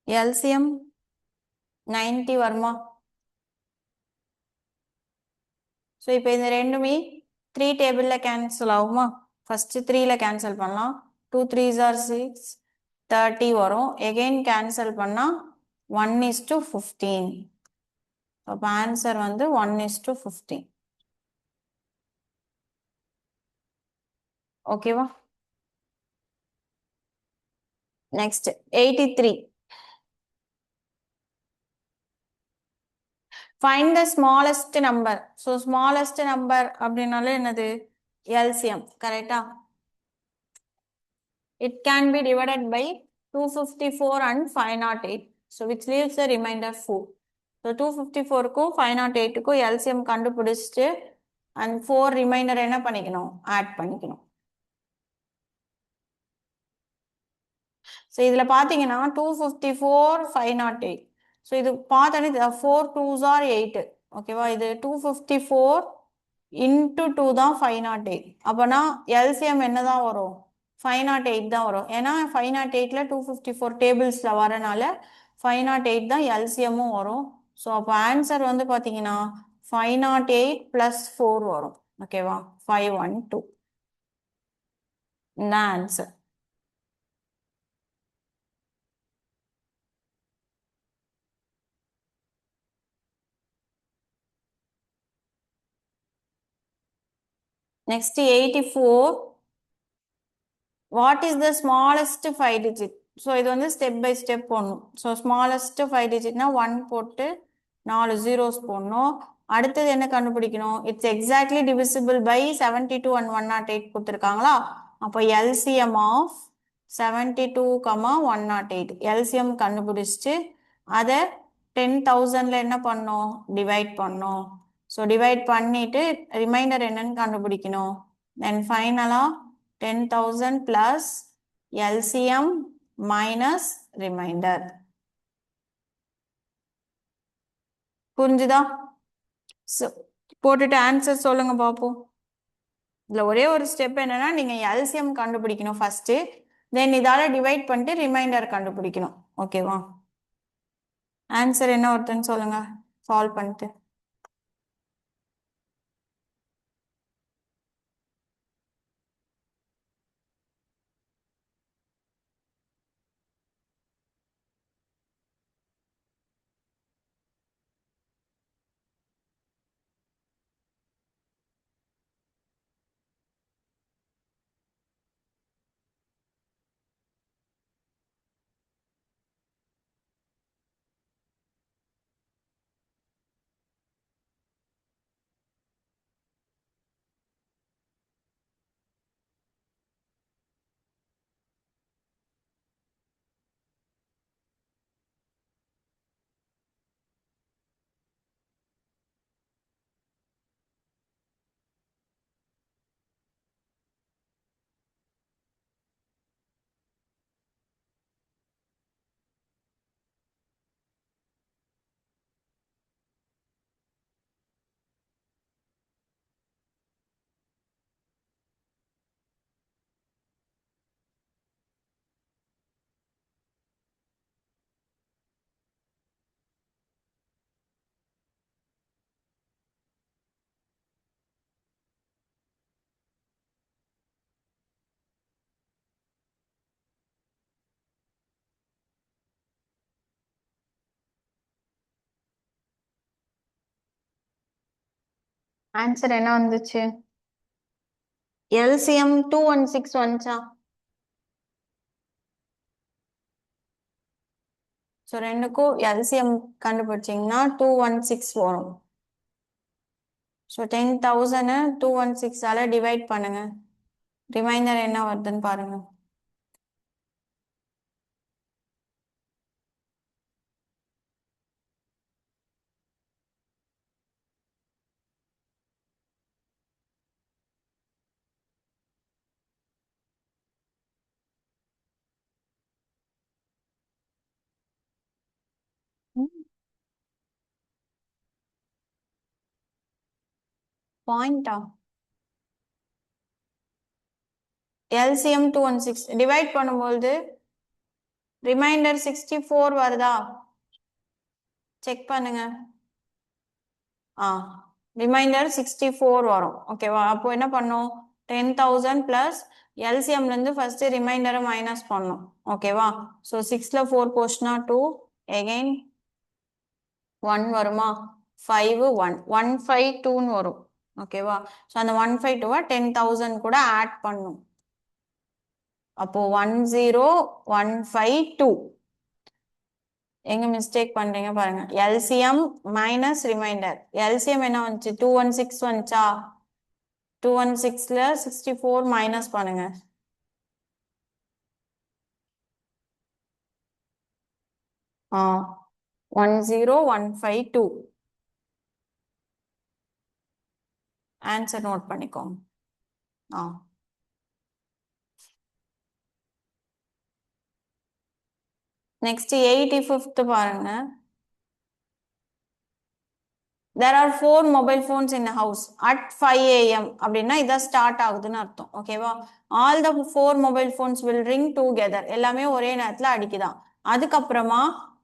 LCM 90 வருமா? ஸோ இப்போ இந்த ரெண்டுமே 3 டேபிளில் கேன்சல் ஆகுமா? ஃபர்ஸ்ட் 3ல கேன்சல் பண்ணலாம். 2 3s are 6, 30 வரும். எகெயின் கேன்சல் பண்ணால் 1:15. அப்போ ஆன்சர் வந்து 1:15. ஓகேவா? Next 83. Find the smallest number. So smallest number அப்படின்னாலே என்னது? எல்சிஎம். கரெக்டா? It can be divided by 254 and 508. So which leaves the remainder 4. So 254க்கும் 508க்கும் LCM கண்டுபிடிச்சிட்டு and 4 ரிமைண்டர் என்ன பண்ணிக்கணும்? ஆட் பண்ணிக்கணும். ஸோ இதில் பார்த்தீங்கன்னா 254 508. ஸோ இது பார்த்தோன்னே 4 2s are 8. ஓகேவா? இது 254 இன்ட்டு 2 தான் 508. அப்போனா எல்சிஎம் என்ன தான் வரும்? 508 தான் வரும். ஏன்னா 508ல 254 டேபிள்ஸில் வரனால 508 தான் எல்சிஎம்மும் வரும். ஸோ அப்போ ஆன்சர் வந்து பார்த்தீங்கன்னா 508 + 4 வரும். ஓகேவா? 512 இந்த ஆன்சர். Next 84. What is the smallest 5 digit? So இது வந்து ஸ்டெப் பை ஸ்டெப் போடணும். ஸோ ஸ்மாலஸ்ட் 5 டிஜிட்னா 1 போட்டு 4 zeros போடணும். அடுத்தது என்ன கண்டுபிடிக்கணும்? It's exactly divisible by 72 and 108 கொடுத்துருக்காங்களா? அப்போ எல்சிஎம் ஆஃப் 72, 108 எல்சிஎம் கண்டுபிடிச்சிட்டு அதை 10,000ல என்ன பண்ணோம்? டிவைட் பண்ணோம். ஸோ டிவைட் பண்ணிட்டு ரிமைண்டர் என்னன்னு கண்டுபிடிக்கணும். தென் ஃபைனலாக 10,000 plus LCM minus remainder. புரிஞ்சுதா? போட்டுட்டு ஆன்சர் சொல்லுங்க பாப்போம். இதுல ஒரே ஒரு ஸ்டெப் என்னன்னா நீங்க எல்சிஎம் கண்டுபிடிக்கணும் ஃபர்ஸ்ட், தென் இதால டிவைட் பண்ணிட்டு ரிமைண்டர் கண்டுபிடிக்கணும். ஓகேவா? ஆன்சர் என்ன வருதுன்னு சொல்லுங்க சால்வ் பண்ணிட்டு. ஆன்சர் என்ன வந்துச்சு? எல்சிஎம் 216 வந்துச்சா? ஸோ ரெண்டுக்கும் எல்சிஎம் கண்டுபிடிச்சிங்கன்னா 216 வரும். ஸோ 10,000 216ஆல டிவைட் பண்ணுங்க. ரிமைண்டர் என்ன வருதுன்னு பாருங்க. பாயிண்டா? எல்சிஎம் 216 டிவைட் பண்ணும்போது ரிமைண்டர் 64 வருதா? செக் பண்ணுங்க. ரிமைண்டர் 64 வரும். ஓகேவா? அப்போ என்ன பண்ணும்? 10,000 பிளஸ் எல்சிஎம்ல இருந்து ஃபர்ஸ்ட் ரிமைண்டரை மைனஸ் பண்ணும். ஓகேவா? ஸோ 6ல 4 போச்சுன்னா 2, எகைன் 1 வருமா? 5 1 152ன்னு வரும். ஓகேவா? ஸோ அந்த 152 10,000 கூட ஆட் பண்ணும். அப்போ 10152 எங்க மிஸ்டேக் பண்றீங்க பாருங்க. LCM minus reminder. எல்சிஎம் என்ன வந்துச்சு? 216 வந்துச்சா? 216ல 64 மைனஸ் பண்ணுங்க. ஆ 10152 ஆன்சர் நோட் பண்ணிக்கோங்க. ஆ நெக்ஸ்ட் 85th பாருங்க. There are 4 mobile phones in the house at 5 a.m. அப்படின்னா இதான் ஸ்டார்ட் ஆகுதுன்னு அர்த்தம். ஓகேவா? All the 4 mobile phones will ring together. எல்லாமே ஒரே நேரத்தில் அடிக்குதான். அதுக்கப்புறமா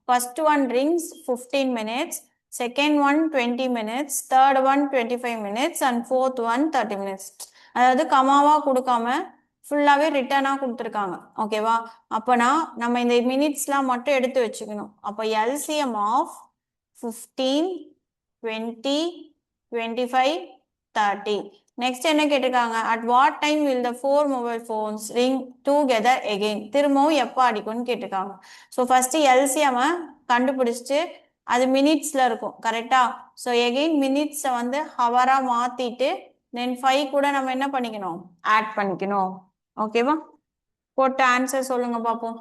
first one rings 15 minutes, second one 20 minutes, third one 25 minutes and fourth one 30 minutes. அதாவது கமாவா கொடுக்காம ஃபுல்லாவே ரிட்டர்னா கொடுத்துருக்காங்க. ஓகேவா? அப்பனா நம்ம இந்த மினிட்ஸ்லாம் மட்டும் எடுத்து வச்சுக்கணும். அப்போ எல்சிஎம் ஆஃப் 15, 20, 25, 30. நெக்ஸ்ட் என்ன கேட்டிருக்காங்க? At what time will the 4 mobile phones ring together again? திரும்பவும் எப்போ அடிக்கும்னு கேட்டிருக்காங்க. ஸோ ஃபர்ஸ்ட் எல்சிஎம் கண்டுபிடிச்சிட்டு அது மினிட்ஸ்ல இருக்கும். கரெக்டா? ஸோ எகெயின் மினிட்ஸை வந்து ஹவரா மாத்திட்டு தென் 5 கூட நம்ம என்ன பண்ணிக்கணும்? ஆட் பண்ணிக்கணும். ஓகேவா? போட்ட ஆன்சர் சொல்லுங்க பார்ப்போம்.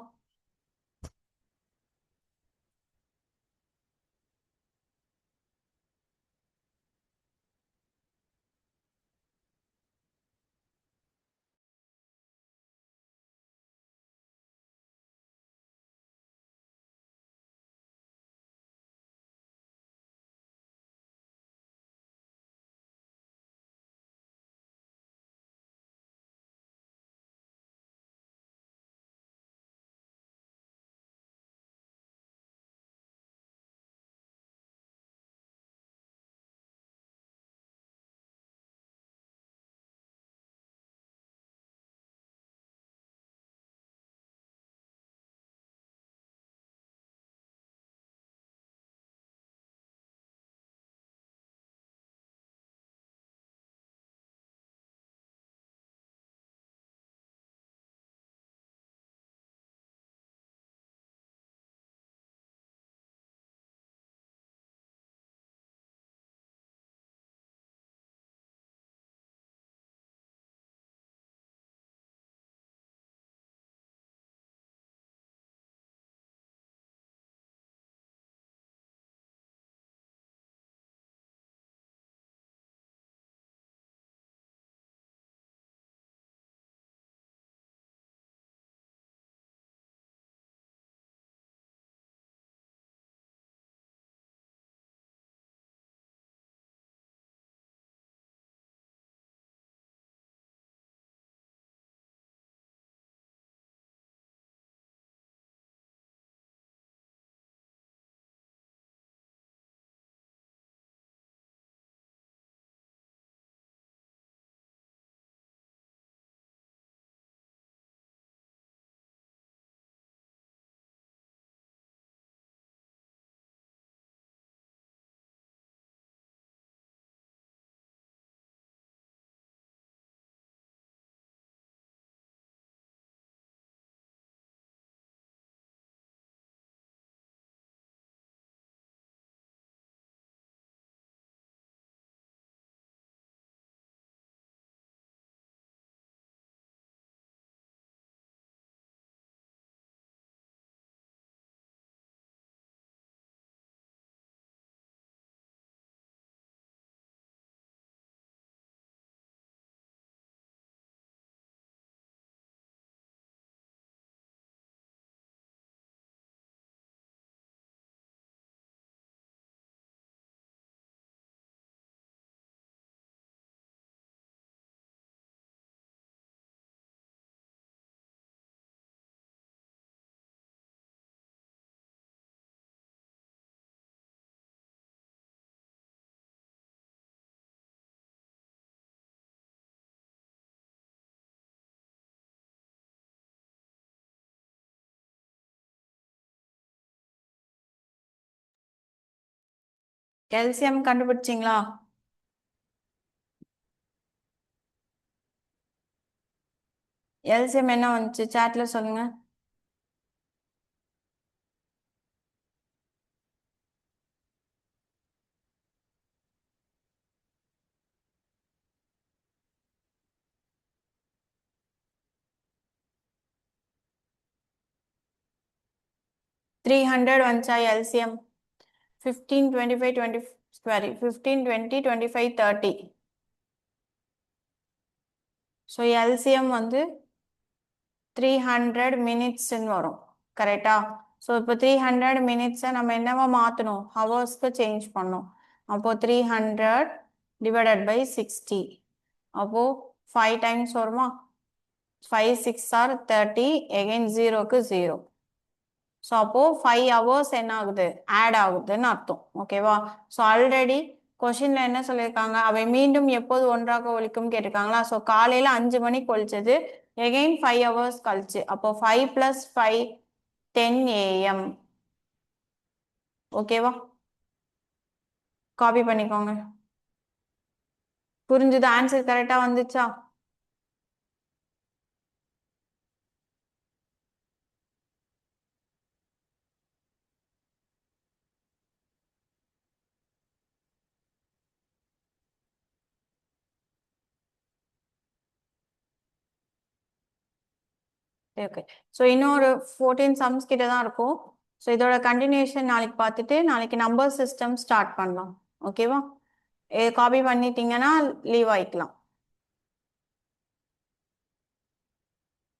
எல்சிஎம் கண்டுபிடிச்சிங்களா? எல்சிஎம் என்ன வந்துச்சு சாட்ல சொல்லுங்க. த்ரீ ஹண்ட்ரட் வந்துச்சா எல்சிஎம்? 15 25 20 சாரி 15 20 25 30. ஸோ எல்சிஎம் வந்து 300 மினிட்ஸ்ன்னு வரும் கரெக்டா? ஸோ இப்போ 300 மினிட்ஸை நம்ம என்னவா மாற்றணும், ஹவர்ஸ்க்கு சேஞ்ச் பண்ணோம். அப்போது 300 டிவைடட் பை 60. அப்போது 5 டைம்ஸ் வருமா? 5 6 ஆர் 30, எகைன் 0க்கு 0. ஸோ அப்போது 5 ஹவர்ஸ் என்ன ஆகுது, ஆட் ஆகுதுன்னு அர்த்தம். ஓகேவா? ஸோ ஆல்ரெடி கொஷினில் என்ன சொல்லியிருக்காங்க, அவை மீண்டும் எப்போது ஒன்றாக ஒழிக்கும் கேட்டிருக்காங்களா? ஸோ காலையில் 5 மணிக்கு ஒழிச்சது, எகெயின் 5 ஹவர்ஸ் கழிச்சு. அப்போ 5 + 5 10 AM. ஓகேவா? காப்பி பண்ணிக்கோங்க. புரிஞ்சுது? ஆன்சர் கரெக்டாக வந்துச்சா? ஓகே. ஸோ இன்னொரு 14 சம்ஸ் கிட்ட தான் இருக்கும். ஸோ இதோட கண்டினியூஷன் நாளைக்கு பார்த்துட்டு நாளைக்கு நம்பர் சிஸ்டம் ஸ்டார்ட் பண்ணலாம். ஓகேவா? காப்பி பண்ணிட்டீங்கன்னா லீவ் ஆயிக்கலாம்.